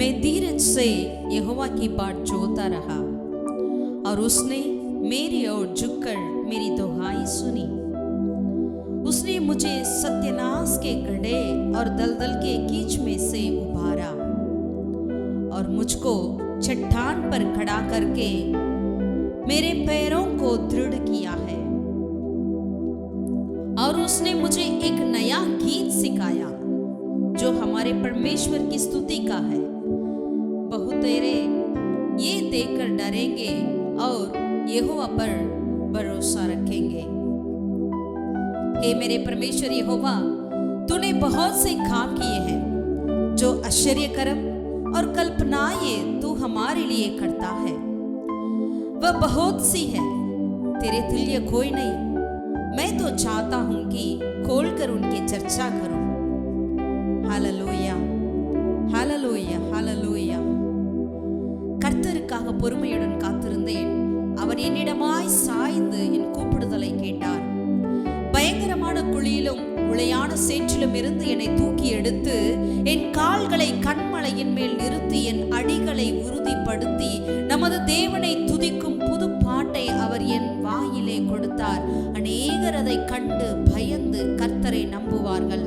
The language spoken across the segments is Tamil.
मैं धीरज से यहोवा की बाट जोता रहा और उसने मेरी ओर झुककर मेरी दुहाई सुनी। उसने मुझे सत्यानाश के गड्ढे और दलदल के कीच में से उबारा और मुझको चट्टान पर खड़ा करके मेरे पैरों को दृढ़ किया है। और उसने मुझे एक नया गीत सिखाया जो हमारे परमेश्वर की स्तुति का है। बहुतेरे ये देखकर डरेंगे और यहोवा पर भरोसा रखेंगे। हे मेरे परमेश्वर यहोवा, तूने बहुत से काम किए हैं जो आश्चर्य कर्म और कल्पनाएं तू हमारे लिए करता है। वह बहुत सी है, तेरे तुल्य कोई नहीं। मैं तो चाहता हूं कि खोलकर उनकी चर्चा करूं। Hallelujah, hallelujah, hallelujah. கர்த்தருக்காக பொறுமையுடன் காத்திருந்தேன். அவர் என்னிடமாய் சாய்ந்து என் கூப்பிடுதலை கேட்டார். பயங்கரமான குழியிலும் உளையான சேற்றிலும் இருந்து என்னை தூக்கி எடுத்து என் கால்களை கண்மலையின் மேல் நிறுத்தி என் அடிகளை உறுதிப்படுத்தி நமது தேவனை துதிக்கும் புது பாட்டை அவர் என் வாயிலே கொடுத்தார். அநேகர் அதை கண்டு பயந்து கர்த்தரை நம்புவார்கள்.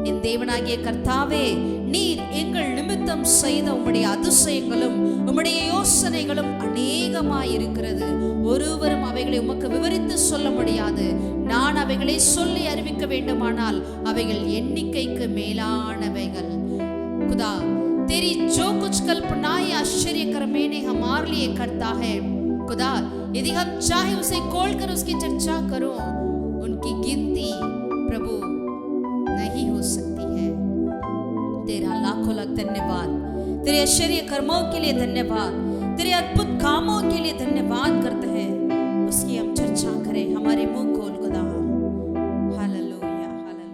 என் தேவனாகிய கர்த்தாவே, நீர் எங்கள் நிமித்தம் செய்த உம்முடைய அதிசயங்களும் உம்முடைய யோசனைகளும் அநேகமாயிருக்கிறது. ஒருவரும் அவைகளை உமக்கு விவரித்து சொல்ல முடியாது. நான் அவைகளை சொல்லி அறிவிக்க வேண்டுமானால் அவைகள் எண்ணிக்கைக்கு மேலானவைகள். खुदा, तेरी जो कुछ कल्पनाएं आश्चर्य कर्में ने हमारे लिए करता है, खुदा, यदि हम चाहे उसे खोलकर उसकी चर्चा करो, उनकी गिनती प्रभु नहीं हो सकती है। तेरा लाखों लाख धन्यवाद, तेरे आश्चर्य कर्मों के लिए धन्यवाद, तेरे अद्भुत कामों के लिए धन्यवाद करते हैं। उसकी हम चर्चा करें, हमारे मुंह खोल खुदा। Hallelujah, hallelujah.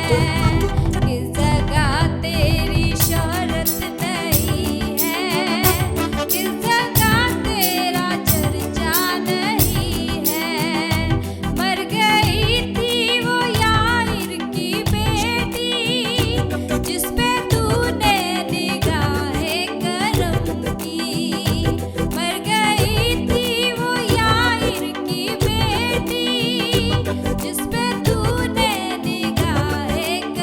किस जगह तेरी शोहरत नहीं है, किस जगह तेरा चर्चा नहीं है। मर गई थी वो यार की बेटी, जिस पे तूने निगाहे करम की। मर गई थी वो यार की बेटी, जिस पे तूने निगाहे करम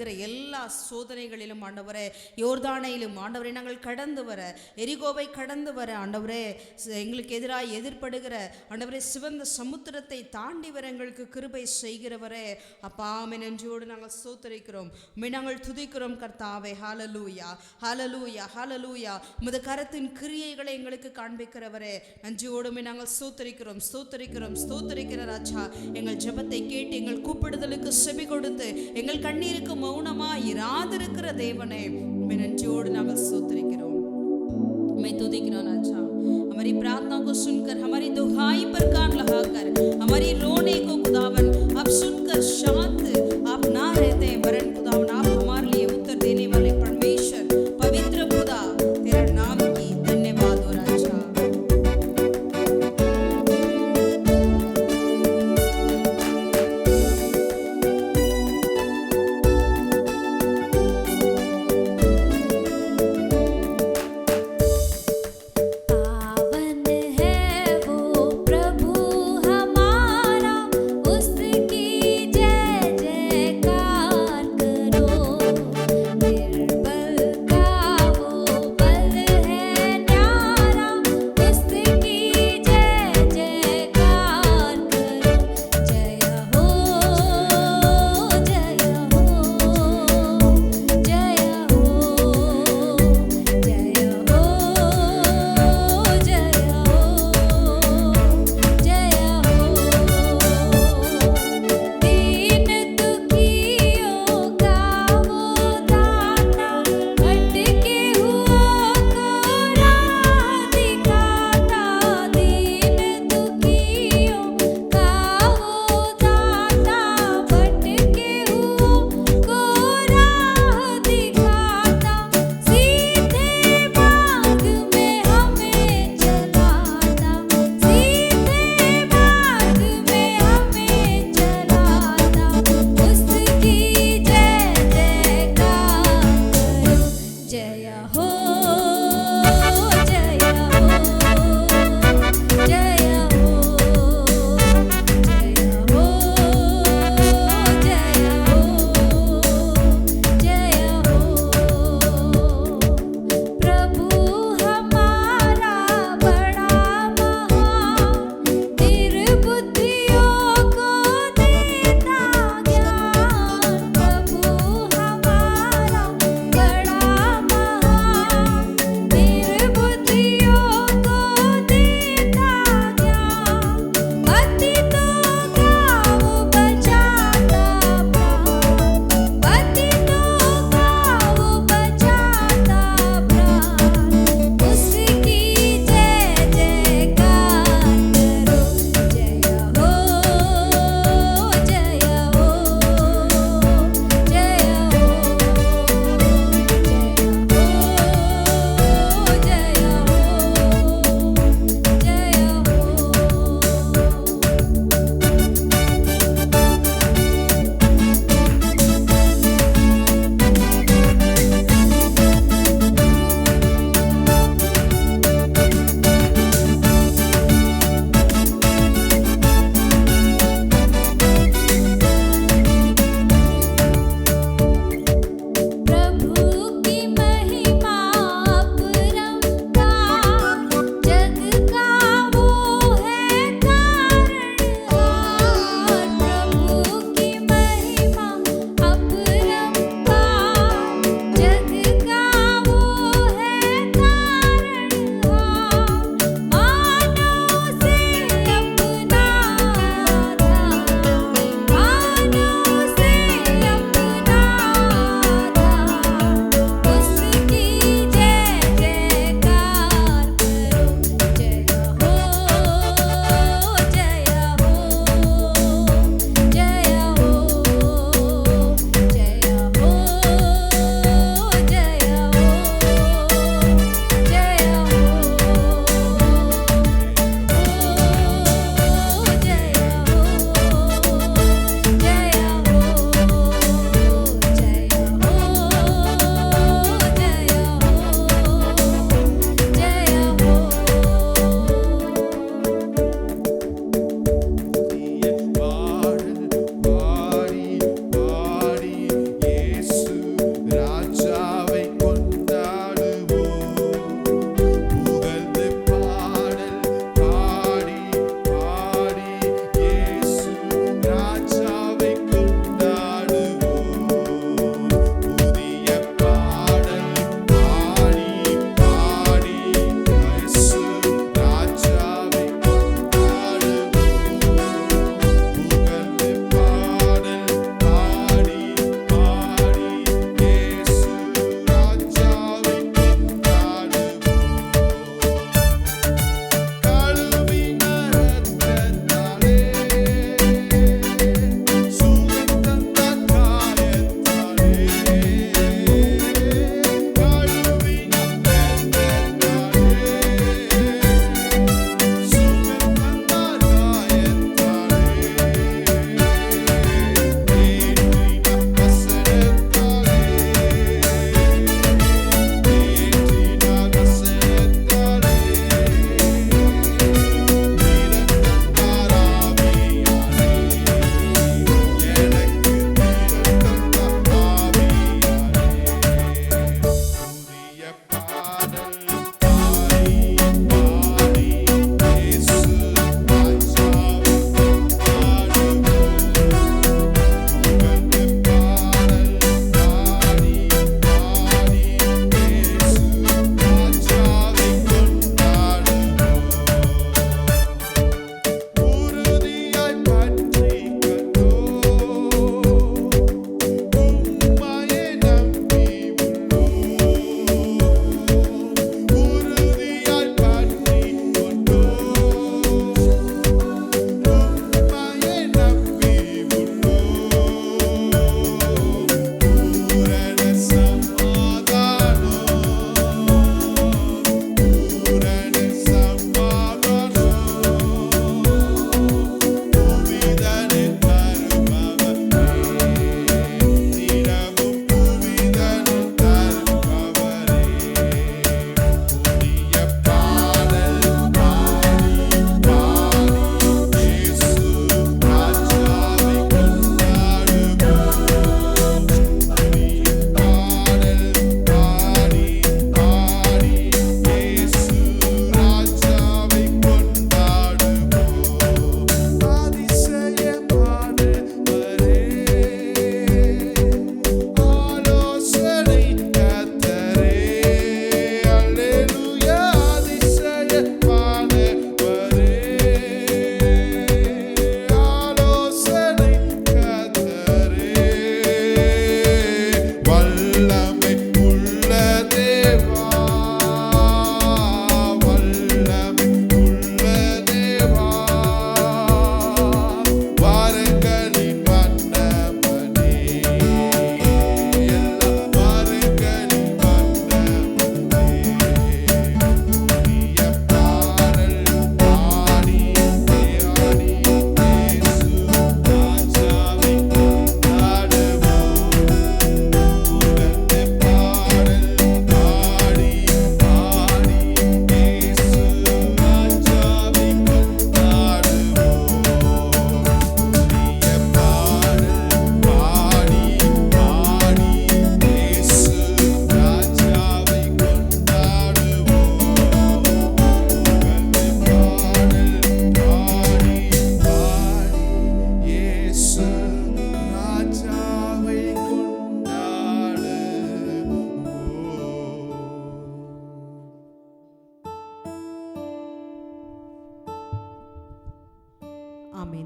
இருக்கிற எல்லா சோதனைகளிலும் ஆண்டவரே, யோர்தானையிலும் ஆண்டவரே நாங்கள் கடந்து வர, எரிகோவை கடந்து வர ஆண்டவரே, எங்களுக்கு எதிராக எதிர்படுகிற ஆண்டவரே சிவந்த சமுத்திரத்தை தாண்டி வர எங்களுக்கு கிருபை செய்கிறவரே அப்பா, நன்றியோடு நாங்கள் ஸ்தோத்திரிக்கிறோம், நாங்கள் துதிக்கிறோம் கர்த்தாவே. ஹல்லேலூயா, ஹல்லேலூயா, ஹல்லேலூயா. உமது கரத்தின் கிரியைகளை எங்களுக்கு காண்பிக்கிறவரே நன்றியோடுமே நாங்கள் ஸ்தோத்திரிக்கிறோம், ஸ்தோத்திரிக்கிறோம், ஸ்தோத்திரிக்கிற ராஜா. எங்கள் ஜெபத்தை கேட்டு எங்கள் கூப்பிடுதலுக்கு செவி கொடுத்து எங்கள் கண்ணீருக்கு மௌனமாய் இராதிருக்கிற தேவனே நன்றியோடு நாங்கள் ஸ்தோத்திரிக்கிறோம், मैं तुदिக்கிறோம் राजा। हमारी प्रार्थना को सुनकर, हमारी दुहाई पर कान लगाकर, हमारी रोने को खुदावन अब सुनकर शांत आप ना रहते हैं, वरन खुदावन आप हमारे लिए उत्तर देने वाले परमेश्वर पवित्र खुदा, तेरा नाम की धन्यवाद हो राजा। प्रभु हमारा उसकी जय जय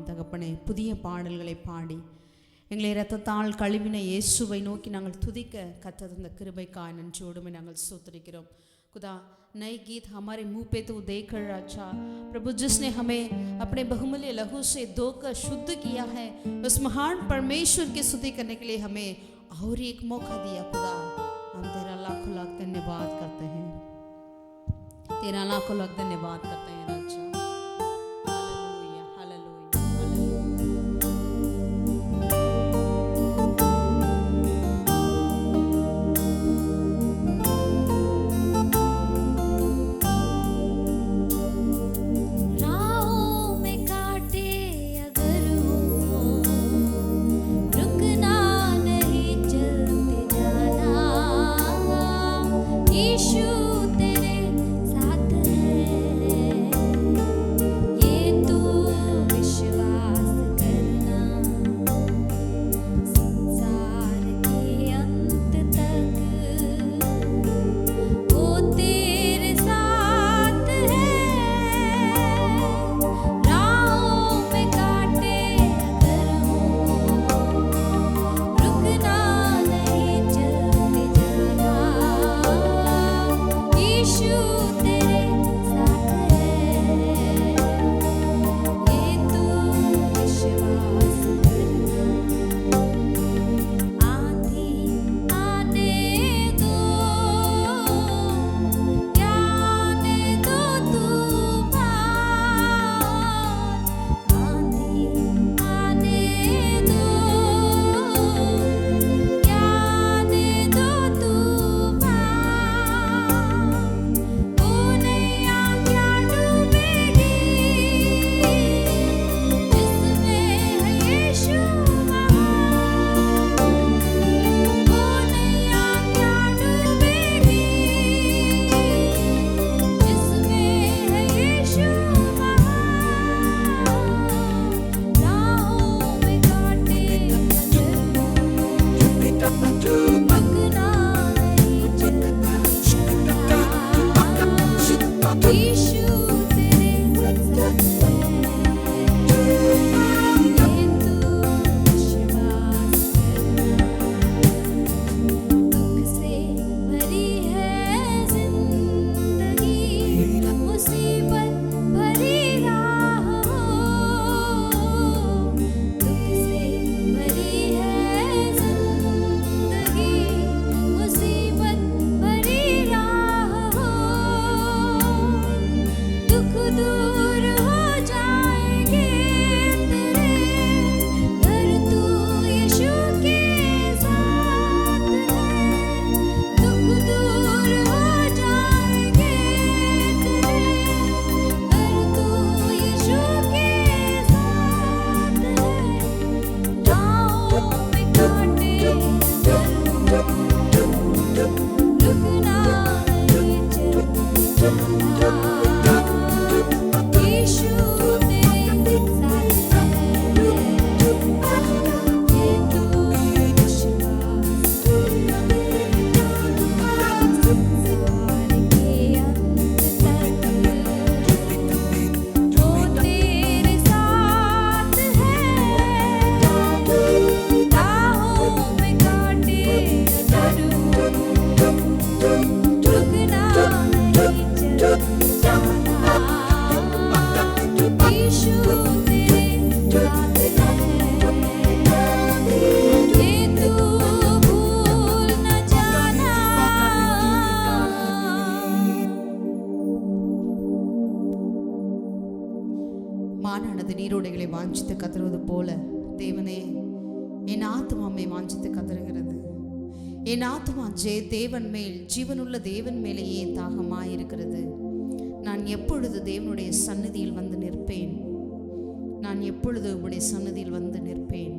ஆம் தகப்பனே, புதிய பாடல்களை பாடி எங்களை இரத்தத்தால் கழுவின இயேசுவை நோக்கி நாங்கள் துதிக்க கர்த்தர் இந்த கிருபைக்காய் நன்றியோடுமே நாங்கள் ஸ்தோத்திரிக்கிறோம்। खुदा नए गीत हमारे मुंह पे तो देकर अच्छा प्रभु, जिसने हमें अपने बहुमूल्य लहू से धोकर शुद्ध किया है, उस महान परमेश्वर की स्तुति करने के लिए हमें और एक मौका दिया। खुदा हम तेरा लाखों लाख धन्यवाद करते हैं, तेरा लाखों लाख धन्यवाद करते हैं राजा। हालेलुया हालेलुया மானானது நீரோடைகளை வாஞ்சித்து கதறுவது போல தேவனே, என் ஆத்மாவை வாஞ்சித்து கதறுகிறது। என் ஆத்மா தேவன் மேல், ஜீவனுள்ள தேவன் மேலேயே தாகமாயிருக்கிறது। நான் எப்பொழுது தேவனுடைய சந்நிதியில் வந்து நிற்பேன்? நான் எப்பொழுது உடைய சந்நிதியில் வந்து நிற்பேன்?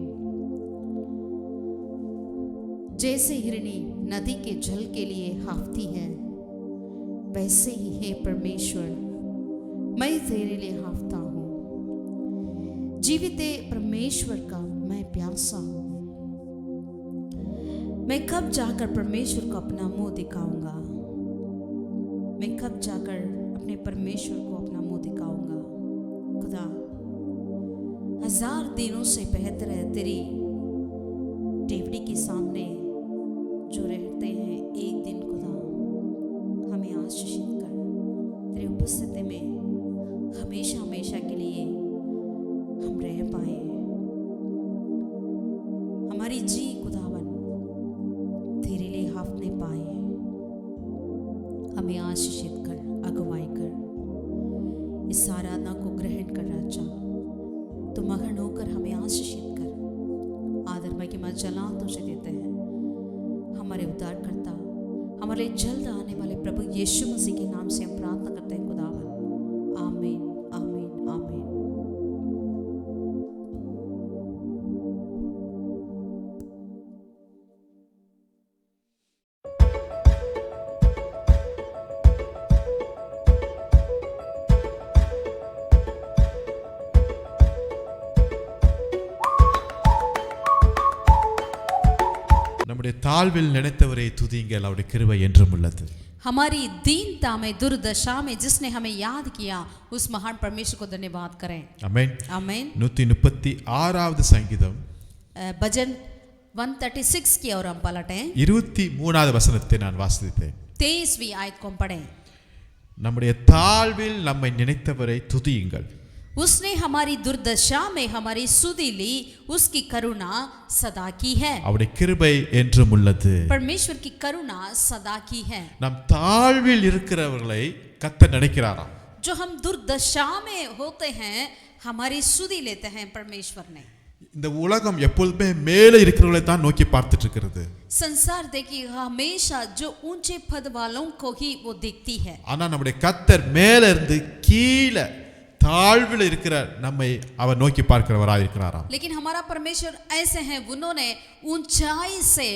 जैसे हिरनी नदी के जल के लिए हाफती है, वैसे ही हे परमेश्वर मैं तेरे लिए हाफता हूँ। जीविते परमेश्वर का मैं प्यासा हूँ। मैं कब जाकर परमेश्वर को अपना मुंह दिखाऊंगा? मैं कब जाकर अपने परमेश्वर को अपना मुंह दिखाऊंगा? खुदा, 1000 दिनों से बेहतर है तेरी टेवड़ी के सामने जो रहते हैं एक दिन खुदा हमें आशीषित कर तेरी उपस्थिति में हमेशा हमेशा के लिए हम रह पाए। हमारी जी खुदावन तेरे लिए हाफने पाए। हमें आशीषित कर, अगुवाई कर, इस आराधना को ग्रहण कर राजा। तो मगन होकर हमें आशीषित कर। आदर महिमा जलाल तुझे देते हैं हमारे उद्धारकर्ता, हमारे जल्द आने वाले प्रभु यीशु मसीह के नाम से हम प्रार्थना करते हैं खुदावन। आमीन, आमीन, आमीन। நம்முடைய தாழ்வில் நினைத்தவரை துதியுங்கள், அவருடைய கிருபை என்றும் உள்ளது. हमारी दीनता में, दुर्दशा में जिसने हमें याद किया उस महान परमेश्वर को धन्यवाद करें। आमेन, आमीन। 136வது சங்கீதம் भजन 136 की ओर हम पलटें। 23வது வசனத்தை நான் வாசித்தேன். 23वीं आयत को हम पढ़ें। நம்முடைய தாழ்வில் நம்மை நினைத்தவரை துதியுங்கள். उसने हमारी दुर्दशा में हमारी सुधि ली, उसकी करुणा सदा की है। அவருடைய கிருபை என்றும் உள்ளது. परमेश्वर की करुणा सदा की है। நம் தாழ்வில் இருக்கிறவர்களை கர்த்தர் நினைக்கிறாராம். जो हम दुर्दशा में होते हैं हमारी सुधि लेते हैं परमेश्वर ने। இந்த உலகம் எப்பொழுதுமே மேலே இருக்கிறவர்களை தான் நோக்கி பார்த்துட்டு இருக்கிறது. संसार देखिए हमेशा जो ऊंचे पद वालों को ही वो देखती है। ஆனா நம்முடைய கர்த்தர் மேலே இருந்து கீழே தாழ்வில் இருக்கிற நம்மை அவர் நோக்கி பார்க்கிறவராய் இருக்கிறாராம். लेकिन हमारा परमेश्वर ऐसे हैं, उन्होंने ऊंचाई से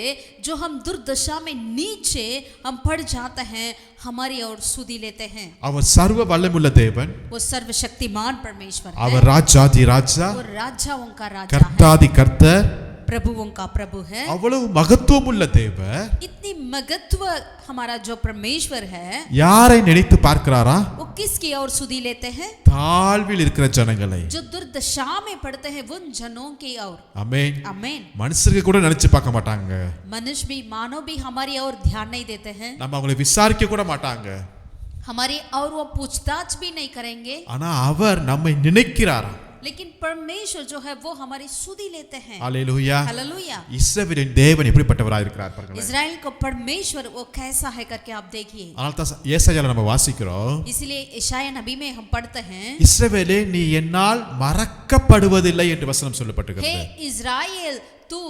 जो हम दुर्दशा में नीचे हम पड़ जाते हैं हमारी ओर सुधि लेते हैं। அவர் சர்வ வல்லமையுள்ள தேவன், वो सर्वशक्तिमान परमेश्वर है। அவர் ராஜாதி ராஜா, वो राजाओं का राजा है, கர்த்தாதி கர்த்தர், प्रभुओं का प्रभु है। அவ்வளவு மகத்துவம் உள்ள தேவன் इतनी महत्व हमारा जो परमेश्वर है யாரை நினைத்து பார்க்கிறாரா? वो किसकी ओर सुधि लेते हैं? தாழ்வில் இருக்கிற ஜனங்களை. जो दुर्दशा में पड़ते हैं उन जनों की ओर। ஆமென். आमीन। மனுஷருக்கு கூட நினைச்சு பார்க்க மாட்டாங்க. मनुष्य भी, मानव भी हमारी ओर ध्यान नहीं देते हैं, நம்ம அவங்களை விசாரிக்க கூட மாட்டாங்க. हमारी और वो पूछताछ भी नहीं करेंगे। ஆனா அவர் நம்மை நினைக்கிறாரா? लेकिन परमेश्वर जो है वो हमारी सुधि लेते हैं। हालेलुया। हालेलुया। இஸ்ரவேலின் தேவன் எப்படிப்பட்டவராய் இருக்கிறார் பாருங்க. इजराइल को परमेश्वर वो कैसा है करके आप देखिए। அதனால தான் ஏசாயால நம்ம வாசிக்கிறோம். इसलिए यशायाह नबी में हम पढ़ते हैं, இஸ்ரவேலே நீ என்னால் மறக்கப்படுவதில்லை என்று வசனம் சொல்லப்பட்டிருக்கிறது. हे इजराइल तू,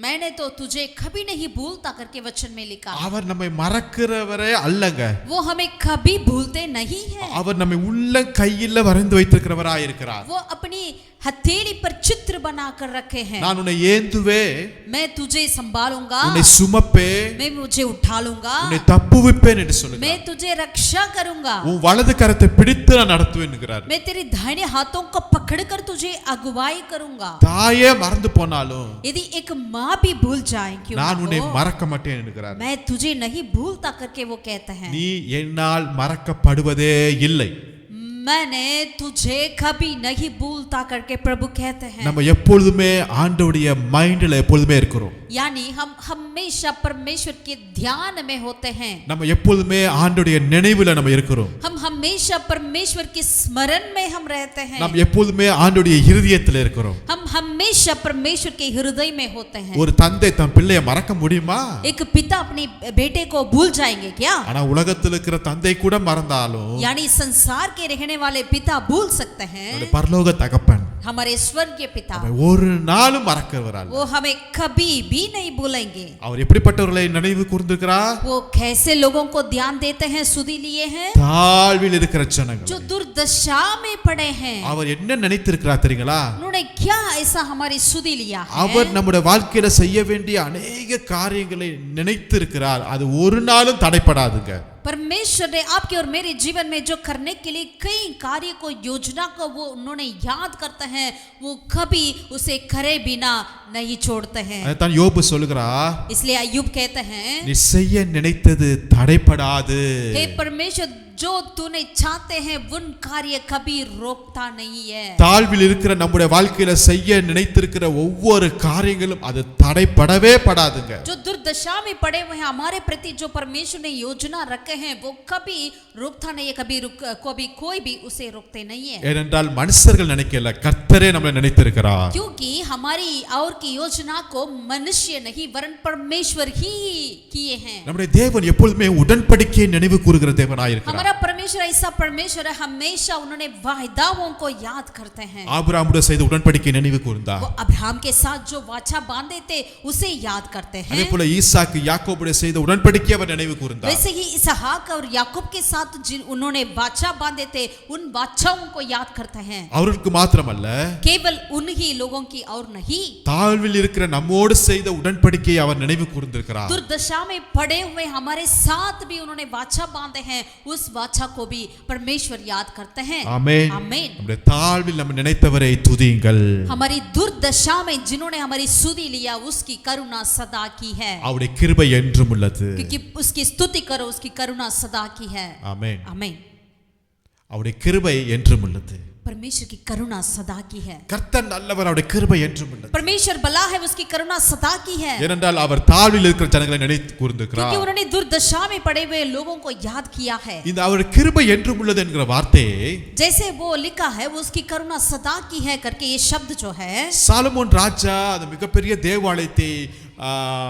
मैंने तो तुझे कभी नहीं भूलता करके वचन में लिखा। அவர் நம்மை மறக்கிறவரே அல்லங்க. वो हमें कभी भूलते नहीं है। அவர் நம்மை உள்ள கையில வரைந்து வைத்திருக்கிறவராய் இருக்கிறார். वो अपनी हथेली पर चित्र बनाकर रखे हैं। நான் உன்னை ஏந்துவே, मैं तुझे संभालूंगा, உன்னை சுமப்பே, मैं मुझे उठा लूंगा, உன்னை தப்புவிப்பேன் என்று சொல்லுகிறார். मैं तुझे रक्षा करूंगा, உன் வலது கரத்தை பிடித்து நான் நடத்துவேன் என்கிறார். मैं तेरे दाहिने हाथों को पकड़कर तुझे अगुवाई करूंगा। தாயே மறந்து போனாலும் यदि एक माँ भी भूल जाए क्यों நான் ना உன்னை हो, மறக்க மாட்டேன் என்கிறார். मैं तुझे नहीं भूलता करके वो कहते हैं। நீ என்னால் மறக்கப்படுவதே இல்லை. मैंने तुझे कभी नहीं भूलता करके प्रभु कहते हैं। நம்ம எப்பொழுதுமே ஆண்டவருடைய மைண்ட்ல எப்பொழுதுமே இருக்கிறோம். यानी हम हमेशा परमेश्वर के ध्यान में होते हैं। நம்ம எப்பொழுதுமே ஆண்டவருடைய நினைவுல நம்ம இருக்கிறோம். हम हमेशा परमेश्वर के स्मरण में हम रहते हैं। நம்ம எப்பொழுதுமே ஆண்டவருடைய இதயத்துல இருக்கிறோம். हम हमेशा परमेश्वर के हृदय में होते हैं। ஒரு தந்தை தன் பிள்ளையை மறக்க முடியுமா? एक पिता अपने बेटे को भूल जाएंगे क्या? ஆனா உலகத்துல இருக்கிற தந்தை கூட மறந்தாலும் यानी संसार के रहने वाले पिता भूल सकते हैं, நம்முடைய பரலோக தகப்பன் हमारे स्वर्गीय पिता அவன் ஒரு நாளும் மறக்கிறவரால். वो हमें कभी भी नहीं भूलेंगे। அவர் எப்படிப்பட்டவர்களை நினைவு கூர்ந்திருக்கிறார்? वो कैसे लोगों को ध्यान देते हैं, सुधि लिए हैं, தாழ்வில் இருக்கிற ஜனங்கள். जो दुर्दशा में पड़े हैं। அவர் என்ன நினைத்திருக்கிறார் தெரியுங்களா? उन्होंने क्या ऐसा हमारी सुधि लिया है? அவர் நம்முடைய வாழ்க்கையில செய்ய வேண்டிய अनेक காரியங்களை நினைத்திருக்கிறார். அது ஒரு நாளும் தடைப்படாதுங்க. परमेश्वर ने आपके और मेरे जीवन में जो करने के लिए कई कार्य को, योजना को वो उन्होंने याद करते हैं, वो कभी उसे करे बिना नहीं छोड़ते हैं। அதான் யோபு சொல்கிறார், इसलिए अय्यूब कहते हैं, நீ செய்ய நினைத்தது தடைப்படாது. हे परमेश्वर जो तूने चाहते हैं उन कार्य कभी रोकता नहीं है। தாழ்வில் இருக்கிற நம்முடைய வாழ்க்கையில செய்ய நினைத்திருக்கிற ஒவ்வொரு காரியங்களும் அது தடைப்படவே படாதுங்க. जो दुर्दशा में पड़े हुए हैं हमारे प्रति जो परमेश्वर ने योजना रखे हैं वो कभी रुकता नहीं है, कभी कोई भी उसे रोकते नहीं है। ஏனென்றால் மனுஷர்கள் நினைக்கல, கர்த்தரே நம்மை நினைத்திருக்கிறார். क्योंकि हमारी और की योजना को मनुष्य नहीं वरन परमेश्वर ही किए हैं। நம்முடைய தேவன் எப்பொழுதுமே உடன்படிக்கையை நினைவு கூறுகிற தேவனாய் இருக்கிறார். हमारा परमेश्वर ऐसा परमेश्वर है, हमेशा उन्होंने वायदाओं को याद करते हैं। ஆபிரகாமுடன் செய்த உடன்படிக்கையை நினைவு கூர்ந்தார். वो अब्राहम के साथ जो वाचा बांधे थे उसे याद करते हैं। அதேபோல ஈசாக்கு யாக்கோபுடன் செய்த உடன்படிக்கையை அவர் நினைவு கூர்ந்தார். वैसे ही इसहाक और याकूब के साथ जिन उन्होंने वाचा बांधे थे उन वाचाओं को याद करते हैं। அவருக்கு மாத்திரமல்ல, केवल उन्हीं लोगों की और नहीं, தாழ்வில் இருக்கிற நம்மோடு செய்த உடன்படிக்கையை அவர் நினைவு கூர்ந்திருக்கிறார். दुर्दशा में पड़े हुए हमारे साथ भी उन्होंने वाचा बांधे हैं, उस वाचा को भी परमेश्वर याद करते हैं। ஆமென். आमीन। நம்முடைய தாழ்வில் நம்ம நினைத்தவரை துதியுங்கள். हमारी दुर्दशा में जिन्होंने हमारी सुधि लिया उसकी करुणा सदा की है, அவருடைய கிருபை என்றும் உள்ளது. क्योंकि उसकी स्तुति करो, उसकी करुणा सदा की है। ஆமென். आमीन। அவருடைய கிருபை என்றும் உள்ளது. परमेश्वर की करुणा सदा की है। கர்த்தர் நல்லவர், அவருடைய கிருபை என்றும் உள்ளது. परमेश्वर भला है, उसकी करुणा सदा की है। ஏனென்றால் அவர் தாழ்வில் இருக்கிற ஜனங்களை நினைத்து கூர்ந்திருக்கிறார். क्योंकि उन्होंने दुर्दशा में पड़े हुए लोगों को याद किया है। இந்த அவருடைய கிருபை என்றும் உள்ளது என்கிற வார்த்தையை जैसे वो लिखा है वो उसकी करुणा सदा की है करके ये शब्द जो है, சாலமோன் ராஜா அந்த மிகப்பெரிய தேவாலயத்தை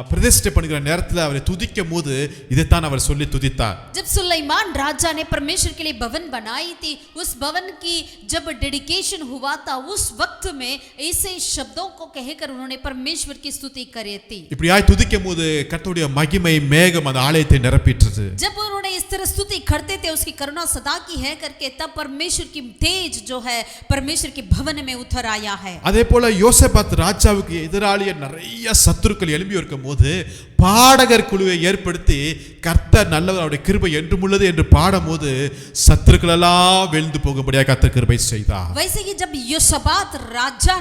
பிரதிஷ்டை பண்ணுகிற நேரத்தில் அவரை துதிக்கும் போது இதைத்தான் அவர் சொல்லி துதித்தார். जब सुलेमान राजा ने परमेश्वर के लिए भवन बनाई थी, उस भवन की जब डेडिकेशन हुआ था उस वक्त में ऐसे शब्दों को कहकर उन्होंने परमेश्वर की स्तुति करी थी। இப்படியாய் துதிக்கும் போது கர்த்தருடைய மகிமை மேகம் அந்த ஆலயத்தை நிரப்பிற்றது. जब उन्होंने इस तरह स्तुति करते थे उसकी करुणा सदा की है करके, तब परमेश्वर की तेज जो है परमेश्वर के भवन में उतर आया है। அதே போல யோசபாத் ராஜாவுக்கு எதிராளிய நிறைய சத்துருக்கள் எழும்பி இருக்கும் போது பாடகர் குழுவை ஏற்படுத்தி கர்த்தர் நல்லவர், அவருடைய கிருபை என்றும் உள்ளது என்று பாடும்போது சத்துருக்கள் எல்லாம் வீழ்ந்து போகும்படியாக கர்த்தர் கிருபை செய்தார். वैसे ही जब यहोशापात राजा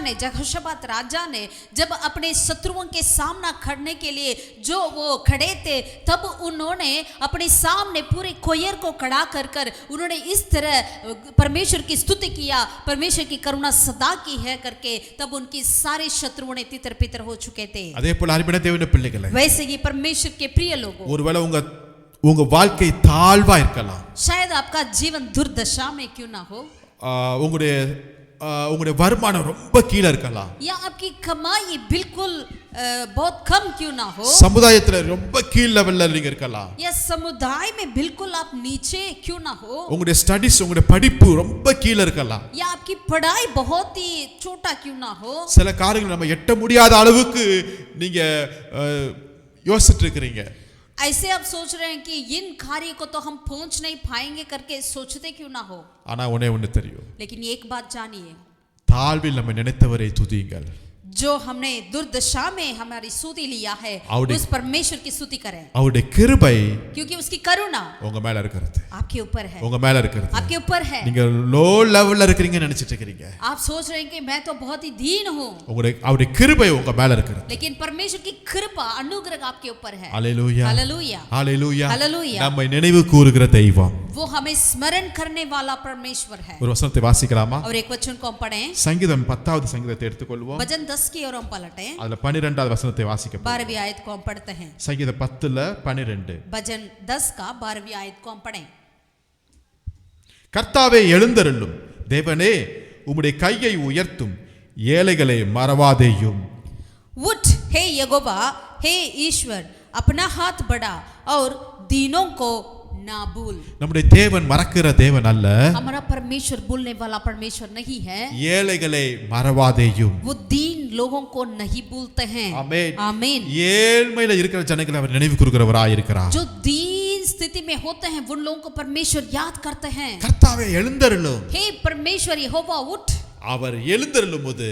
ने जब अपने शत्रुओं के सामना करने के लिए जो वो खड़े थे, तब उन्होंने अपने सामने पूरे कोयर को खड़ा कर उन्होंने इस तरह परमेश्वर की स्तुति किया, परमेश्वर की करुणा सदा की है करके, तब उनकी सारे शत्रुओं ने तितर पितर हो चुके थे। அதே போல அருமையான தேவனுடைய பிள்ளைகளே, वैसे ही परमेश्वर के प्रिय लोगों, ஒருவேளை உங்க வாழ்க்கை தாழ்வா இருக்கலாம், शायद आपका जीवन दुर्दशा में क्यों ना हो, உங்களுடைய வருமானம் ரொம்ப கீழே இருக்கலாம், या आपकी कमाई बिल्कुल बहुत कम क्यों ना हो, சமுதாயத்துல ரொம்ப கீழ் லெவல்ல நீங்க இருக்கலாம், या समुदाय में बिल्कुल आप नीचे क्यों ना हो, உங்களுடைய ஸ்டடீஸ் உங்களுடைய படிப்பு ரொம்ப கீழே இருக்கலாம், या आपकी पढ़ाई बहुत ही छोटा क्यों ना हो, சில காரியங்கள் நம்ம எட்ட முடியாத அளவுக்கு நீங்க யோசிச்சுட்டு இருக்கிறீங்க, ऐसे आप सोच रहे हैं कि इन कार्य को तो हम पहुंच नहीं पाएंगे करके सोचते क्यों ना हो। ஆனா ஒண்ணு தெரியும், लेकिन एक बात जानिए, தாழ்வில் நம்ம நினைத்தவரை துதியுங்கள், जो हमने दुर्दशा में हमारी स्तुति लिया है उस परमेश्वर की स्तुति करें, அவருடைய கிருபை क्योंकि उसकी करुणा உங்க மேல இருக்கிறது, आपके ऊपर है, உங்க மேல இருக்கிறது. आपके ऊपर है। நீங்க லோ லெவல்ல இருக்கீங்கன்னு நினைச்சிட்டு இருக்கீங்க, आप सोच रहे हैं कि मैं तो बहुत ही दीन हूँ, அவருடைய கிருபை உங்க மேல இருக்கிறது. लेकिन परमेश्वर की कृपा अनुग्रह आपके ऊपर है। ஹalleluya, हालेलुया, ஹalleluya, हालेलुया। நம்மை நினைவு கூறுகிற தெய்வம், वो हमें स्मरण करने वाला परमेश्वर है। ஒரு வசனத்தை வாசிக்கலாமா? और एक वचन को हम पढ़ें, சங்கீதம் 10வது சங்கீதத்தை எடுத்துக்கொள்வோம், भजन 10 की ओर हम पलटें, அதுல 12வது வசனத்தை வாசிக்க போறோம். 12वीं आयत को हम पढ़ते हैं। சங்கீதம் 10ல 12. भजन 10 का 12वीं आयत को हम पढ़ें। கர்த்தாவே எழுந்தருளும், தேவனே உம்முடைய கையை உயர்த்தும், ஏழைகளை மறவாதேயும். उठ हे यहोवा, हे ईश्वर, अपना हाथ बढ़ा और दीनों को ना भूल। நம்முடைய தேவன் மறக்கிற தேவன் அல்ல, हमारा परमेश्वर भूलने वाला परमेश्वर नहीं है, ஏழைகளை மறவாதேயும். वो दीन लोगों को नहीं भूलते हैं। ஆமென். आमीन। ஏழ்மையில இருக்கிற ஜனங்களை அவர் நினைவு கூறுகிறவராய் இருக்கிறார். जो दीन स्थिति में होते हैं उन लोगों को परमेश्वर याद करते हैं। கர்த்தாவே எழுந்தருளும், हे परमेश्वर यहोवा उठ, அவர் எழுந்தருளும் போது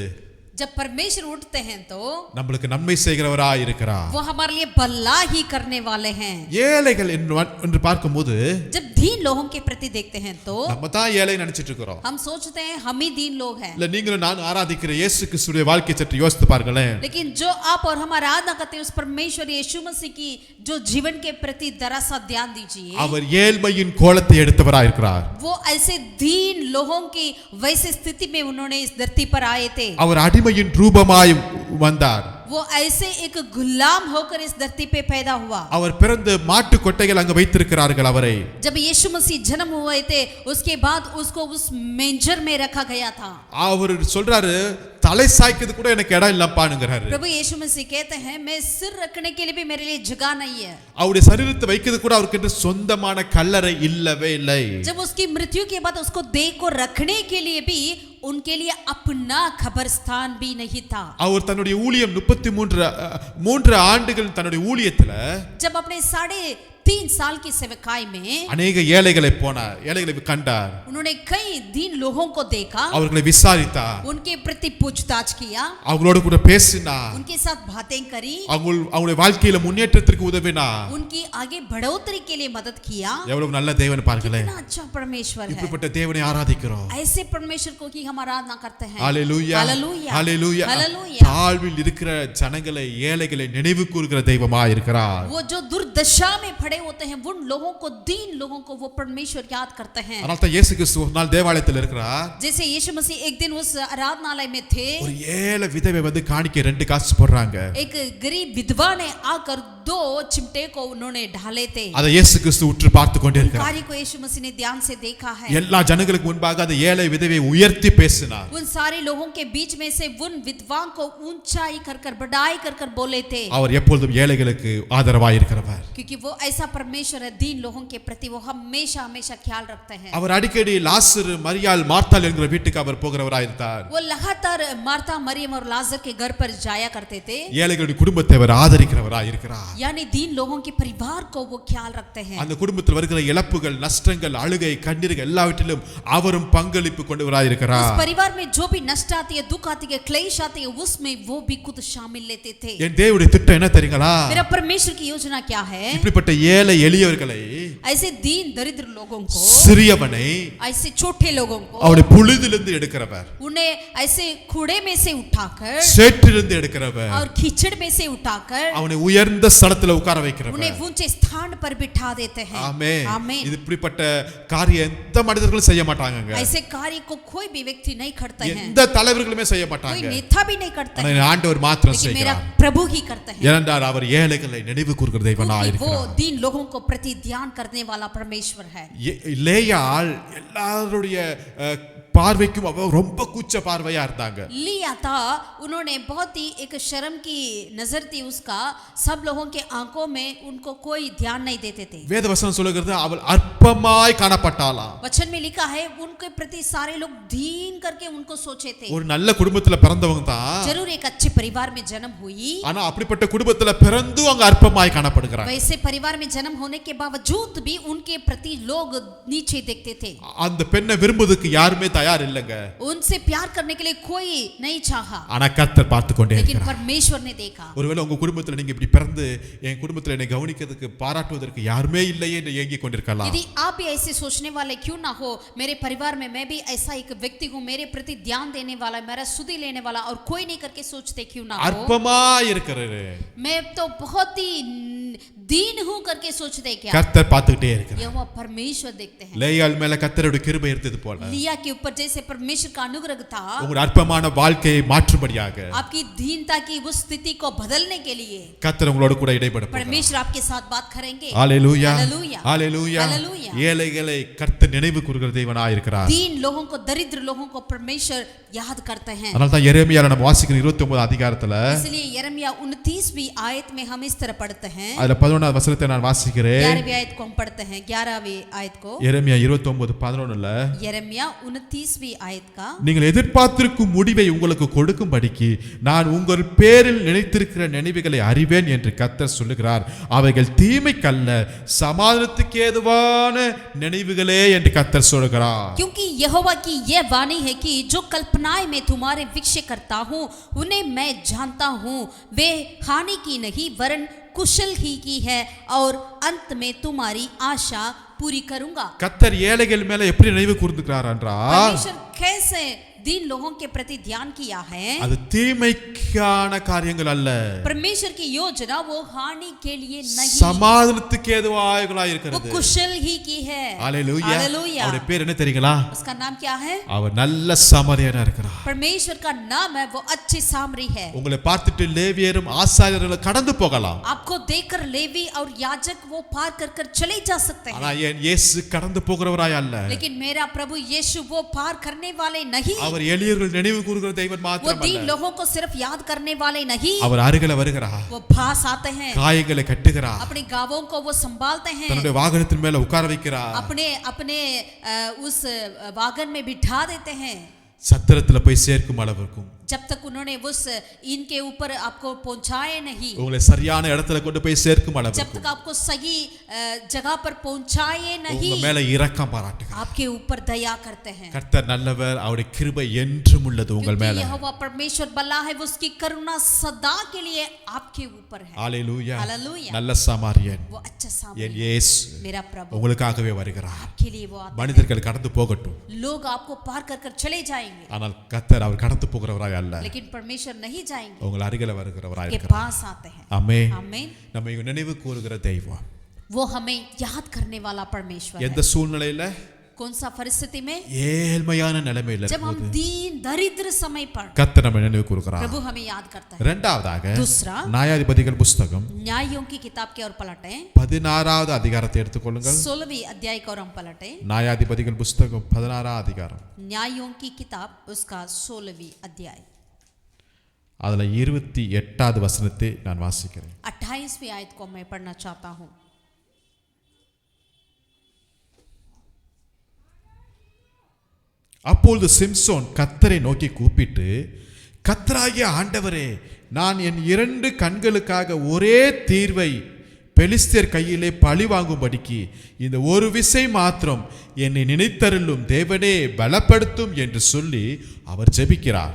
जब परमेश्वर उठते हैं तो நம்மளுக்கு நன்மை செய்கிறவராய் இருக்கிறார். वो हमारे लिए भला ही करने वाले हैं। ஏழைகள் என்று பார்க்கும்போது जब दीन लोगों के प्रति देखते हैं तो நம்ம தான் ஏழை நினைச்சிட்டு இருக்கிறோம். हम सोचते हैं हम ही दीन लोग हैं। இல்ல நீங்களும் நான் ஆராதிக்கிற இயேசு கிறிஸ்துவின் வாழ்க்கையை சற்று யோசித்து பாருங்களேன். लेकिन जो आप और हम आराधना करते हैं उस परमेश्वर यीशु मसीह की जो जीवन के प्रति जरा सा ध्यान दीजिए। அவர் ஏழ்மையின் கோலத்தை எடுத்தவராய் இருக்கிறார். वो ऐसे दीन लोगों की वैसे स्थिति में उन्होंने इस धरती पर आए थे। அவர் அடிமையின் ரூபமாய் வந்தார். वो ऐसे एक गुलाम होकर इस धरती पे पैदा हुआ। அவர் பிறந்து மாட்டு கொட்டைகள் அங்க வைத்திருக்கிறார்கள் அவரை. जब यीशु मसीह जन्म हुए थे उसके बाद उसको उस मेंजर में रखा गया था। அவர் சொல்றாரு தலை சாய்க்கிறது கூட எனக்கு இடம் இல்லப்பானுங்கறாரு. प्रभु यीशु मसीह कहते हैं मैं सिर रखने के लिए भी मेरे लिए जगह नहीं है। அவருடைய சரீரத்தை வைக்கிறது கூட அவருக்கு சொந்தமான கல்லறை இல்லவே இல்லை. जब उसकी मृत्यु के बाद उसको देह को रखने के लिए भी उनके लिए अपना कब्रिस्तान भी नहीं था। அவர் தன்னுடைய ஊழியம் 33 ஆண்டுகள் தன்னுடைய ஊழியத்துல जब अपने 3.5 साल की सेवकाई में अनेक ஏழைகளை போனார், ஏழைகளை கண்டார். उन्होंने कई दीन लोगों को देखा, அவர்களை விசாரித்தார், उनके प्रति पूछताछ किया, அவங்களோடு கூட பேசினார், उनके साथ बातें करी, அவங்களுடைய வாழ்க்கையில முன்னேற்றத்திற்கு உதவினார், उनकी आगे बढ़ोतरी के लिए मदद किया। எவ்வளவு நல்ல தேவன் பாருங்களேன். कितना अच्छा परमेश्वर है। இப்படிப்பட்ட தேவனை ஆராதிக்கிறோம். ऐसे परमेश्वर को की हम आराधना करते हैं। ஹalleluya हालेलुया ஹalleluya. हालेलुया। தாழ்வில் இருக்கிற ஜனங்களை ஏழைகளை நினைவு கூர்கிற தெய்வமாய் இருக்கிறார். वो जो दुर्दशा में पड़े होते हैं उन लोगों को दीन लोगों को वो परमेश्वर याद करते हैं। அதனால தான் இயேசு கிறிஸ்து ஒரு நாள் தேவாலயத்தில் இருக்கிறார். जैसे यीशु मसीह एक दिन उस आराधनालय में थे, ஒரு ஏழை விதவை வந்து காணிக்கை 2 காசு போடுறாங்க. एक गरीब विधवा ने आकर 2 चिमटे को उन्होंने ढाले थे। அதை இயேசு கிறிஸ்து உற்று பார்த்து கொண்டே இருக்கிறார். कार्य को यीशु मसीह ने ध्यान से देखा है। எல்லா ஜனங்களுக்கு முன்பாக அந்த ஏழை விதவை உயர்த்தி பேசினார். उन सारे लोगों के बीच में से उन विधवाओं को ऊंचाई कर कर बढ़ाई कर कर बोले थे। அவர் எப்பொழுதும் ஏழைகளுக்கு ஆதரவாய் இருக்கிறவர். क्योंकि वो ऐसा परमेश्वर है, दीन लोगों के प्रति वो हमेशा हमेशा ख्याल रखते हैं। அவர் அடிக்கடி லாசர் மரியாள் மார்த்தாள் என்கிற வீட்டுக்கு அவர் போகிறவராய் இருந்தார். वो लगातार मार्था मरियम और लाजर के घर पर जाया करते थे। ஏழைகளுடைய குடும்பத்தை அவர் ஆதரிக்கிறவராய் இருக்கிறார். यानी दीन लोगों के परिवार को वो ख्याल रखते हैं। அந்த குடும்பத்தில் வருகிற இழப்புகள், நஷ்டங்கள், அழுகை, கண்ணீர்கள் எல்லாவற்றிலும் அவரும் பங்களிப்பு கொண்டவராய் இருக்கிறார். उस परिवार में जो भी नष्ट आती है, दुख आती है, क्लेश आती है, उसमें वो भी खुद शामिल लेते थे। என் தேவனுடைய திட்டம் என்ன தெரியுங்களா? मेरा परमेश्वर की योजना क्या है? இப்படிப்பட்ட ஏழை எளியவர்களை, ऐसे दीन दरिद्र लोगों को, சிறியவனை ऐसे छोटे लोगों को அவருடைய புழுதிலிருந்து எடுக்கிறவர், उन्हें ऐसे कूड़े में से उठाकर சேற்றிலிருந்து எடுக்கிறவர், और कीचड़ में से उठाकर அவனை உயர்ந்த ஸ்தலத்துல உட்கார வைக்கிறவர். उन्हें ऊंचे स्थान पर बिठा देते हैं। ஆமென். आमीन। இது இப்படிப்பட்ட காரியம் எந்த மனிதர்களும் செய்ய மாட்டாங்க. ऐसे कार्य को कोई भी व्यक्ति नहीं करते हैं, எந்த தலைவர்களுமே செய்ய कोई மாட்டாங்க. नेता भी नहीं करते ஆனா हैं, ஆண்டவர் மாத்திரம் लेकिन मेरा செய்கிறார். प्रभु ही करते हैं। ஏனென்றால் அவர் ஏழைகளை நினைவு கூர்கிற தேவனாய் क्योंकि वो இருக்கிறார். दीन लोगों को प्रति ध्यान करने वाला परमेश्वर है। லேயாள் எல்லாருடைய பார்வைக்கும் அவ ரொம்ப கூச்ச பார்வையா இருந்தாங்க. लिया था, उन्होंने बहुत ही एक शर्म की नजर थी उसका, सब लोगों के आंखों में उनको कोई ध्यान नहीं देते थे। வேத வசனம் சொல்லுகிறது அவள் அற்பமாய் காணப்பட்டாளாம். वचन में लिखा है उनके प्रति सारे लोग दीन करके उनको सोचे थे। ஒரு நல்ல குடும்பத்துல பிறந்தவங்க தான், जरूर एक अच्छे परिवार में जन्म हुई, ஆனா அப்படிப்பட்ட குடும்பத்துல பிறந்தும் அங்க அற்பமாய் காணப்படுகிறாங்க. वैसे परिवार में जन्म होने के बावजूद भी उनके प्रति लोग नीचे देखते थे। அந்த பெண்ணை விரும்புவதற்கு யாருமே தயார் இல்லங்க. उनसे प्यार करने के लिए कोई नहीं चाहा, ஆனா கர்த்தர் பார்த்து கொண்டே लेकिन இருக்கிறார். परमेश्वर ने देखा। ஒருவேளை உங்க குடும்பத்துல நீங்க இப்படி பிறந்து என் குடும்பத்துல என்னை கவனிக்கிறதுக்கு பாராட்டுவதற்கு யாருமே இல்லையே என்று ஏங்கி கொண்டிருக்கலாம். यदि आप भी ऐसे सोचने वाले क्यों ना हो, मेरे परिवार में मैं भी ऐसा एक व्यक्ति हूँ, मेरे प्रति ध्यान देने वाला, मेरा सुधि लेने वाला और कोई नहीं करके सोचते क्यों ना हो, அற்பமாய் இருக்கிறாரு. मैं तो बहुत ही दीन हूँ करके सोचते क्या? கர்த்தர் பார்த்துக்கிட்டே இருக்கிறார். यहोवा परमेश्वर देखते हैं। லேயாள் மேல கர்த்தருடைய கிருபை இருந்தது போல लिया के ऊपर जैसे परमेश्वर का अनुग्रह था, உங்களுடைய அற்பமான வாழ்க்கையை மாற்றும்படியாக आपकी दीनता की उस स्थिति को बदलने के लिए கர்த்தர் உங்களோடு கூட இடைப்பட போகிறார். परमेश्वर आपके साथ बात करेंगे। ஹalleluya हालेलूया ஹalleluya. हालेलूया। ஏழைகளை கர்த்தர் நினைவு கூர்கிற தேவனாய் இருக்கிறார். दीन लोगों को, दरिद्र लोगों को परमेश्वर याद करते हैं। அதனால தான் எரேமியால நம்ம வாசிக்கிற 29 அதிகாரத்துல इसलिए यिर्मयाह 29वीं आयत में हम इस तरह पढ़ते हैं, அதுல அதுல 11வது வசனத்தை நான் வாசிக்கிறேன். 11वीं आयत को हम पढ़ते हैं. 11वीं आयत को எரேமியா 29:11ல यिर्मयाह 29वीं आयत का நீங்கள் எதிர்பார்த்திருக்கும் முடிவை உங்களுக்கு கொடுக்கும்படிக்கு நான் உங்கள் பேரில் நினைத்திருக்கிற நினைவுகளை அறிவேன் என்று கர்த்தர் சொல்லுகிறார். அவைகள் தீமைக்கல்ல சமாதானத்துக்கு ஏதுவான நினைவுகளே என்று கர்த்தர் சொல்லுகிறார். क्योंकि यहोवा की यह वाणी है कि जो कल्पनाएं मैं तुम्हारे विषय करता हूँ उन्हें मैं जानता हूँ, वे हानि की नहीं वरन कुशल ही की है और अंत में तुम्हारी आशा पूरी करूंगा. கர்த்தர் ஏழைகள் மேல எப்படி நினைவு கூர்ந்துக்கிறார் என்றால் परमेश्वर कैसे दीन लोगों के प्रति ध्यान किया है. அது தீமைக்கான காரியங்கள் அல்ல, परमेश्वर की योजना वो हानि के लिए नहीं, சமாதானத்துக்கு ஏதுவாக वो இருக்கிறது. कुशल ही की है. ஹalleluya. हालेलुया. அவருடைய பேர் என்ன தெரியுங்களா? उसका नाम क्या है? அவர் நல்ல சமாரியனா இருக்கிறார். परमेश्वर का नाम है वो अच्छी सामरी है. உங்களை பார்த்துட்டு லேவியரும் ஆசாரியர்களும் கடந்து போகலாம், आपको देखकर लेवी और याजक वो पार कर कर चले जा सकते ஆனா हैं, என் இயேசு கடந்து போகிறவராய் அல்ல. लेकिन मेरा प्रभु यीशु वो पार करने वाले नहीं. அவர் எளியவர்கள் நினைவு கூறுகிற தெய்வம் वो மாத்திரமல்ல, दीन लोगों को सिर्फ याद करने वाले नहीं, அவர் அருகில வருகிறார், वो पास आते हैं, காயங்களை கட்டுகிறார், अपने गांवों को वो संभालते हैं, தன்னுடைய வாகனத்தின் மேல உட்கார வைக்கிறார், अपने अपने उस वागन में बिठा देते हैं, சத்திரத்துல போய் சேர்க்கும் அளவுக்கும் जब तक उन्होंने उस इनके ऊपर आपको पहुंचाए नहीं, உங்களை சரியான இடத்துல கொண்டு போய் சேர்க்கும் जब அளவுக்கும் तक आपको सही जगह पर पहुंचाए नहीं, உங்க மேல இரக்கம் பாராட்டுகிறார். आपके ऊपर दया करते हैं. கர்த்தர் நல்லவர், அவருடைய கிருபை என்றும் உள்ளது உங்கள் क्योंकि மேல. यहोवा परमेश्वर भला है, वो उसकी करुणा सदा के लिए आपके ऊपर है. ஹalleluya. हालेलुया. நல்ல சமாரியன் वो अच्छा என் सामरी இயேசு मेरा प्रभु உங்களுக்காகவே வருகிறார். आपके लिए वो आता மனிதர்கள் கடந்து போகட்டும், है. लोग आपको पार कर कर चले जाएंगे, ஆனால் கர்த்தர் அவர் கடந்து போகிறவராய் அல்ல, लेकिन परमेश्वर नहीं जाएंगे, உங்கள் அருகில வருகிறவராய் के இருக்கிறார். पास आते हैं. ஆமென். आमीन. நம்ம நினைவு கூறுகிற தெய்வம் वो हमें याद करने वाला परमेश्वर எந்த है. சூழ்நிலையில? कौन सा परिस्थिति में? ஏழ்மையான நிலைமையில जब हम दीन दरिद्र समय पर கர்த்தர் நம்ம நினைவு கூறுகிறார். प्रभु हमें याद करता है. இரண்டாவதாக दूसरा, நியாயாதிபதிகள் புஸ்தகம் न्यायों की किताब की ओर पलटें, 16வது அதிகாரத்தை எடுத்துக்கொள்ளுங்கள். 16वीं अध्याय की ओर हम पलटें. நியாயாதிபதிகள் புஸ்தகம் 16வது அதிகாரம், न्यायों की किताब उसका 16वीं अध्याय, அதுல 28வது வசனத்தை நான் வாசிக்கிறேன். 28वीं आयत को मैं पढ़ना चाहता हूँ. அப்பொழுது சிம்சோன் கர்த்தரை நோக்கி கூப்பிட்டு, கர்த்தராகிய ஆண்டவரே, நான் என் 2 கண்களுக்காக ஒரே தீர்வை பெலிஸ்தர் கையிலே பழி வாங்கும்படிக்கு இந்த ஒரு விசை மாத்திரம் என்னை நினைத்தருளும் தேவனே பலப்படுத்தும் என்று சொல்லி அவர் ஜெபிக்கிறார்.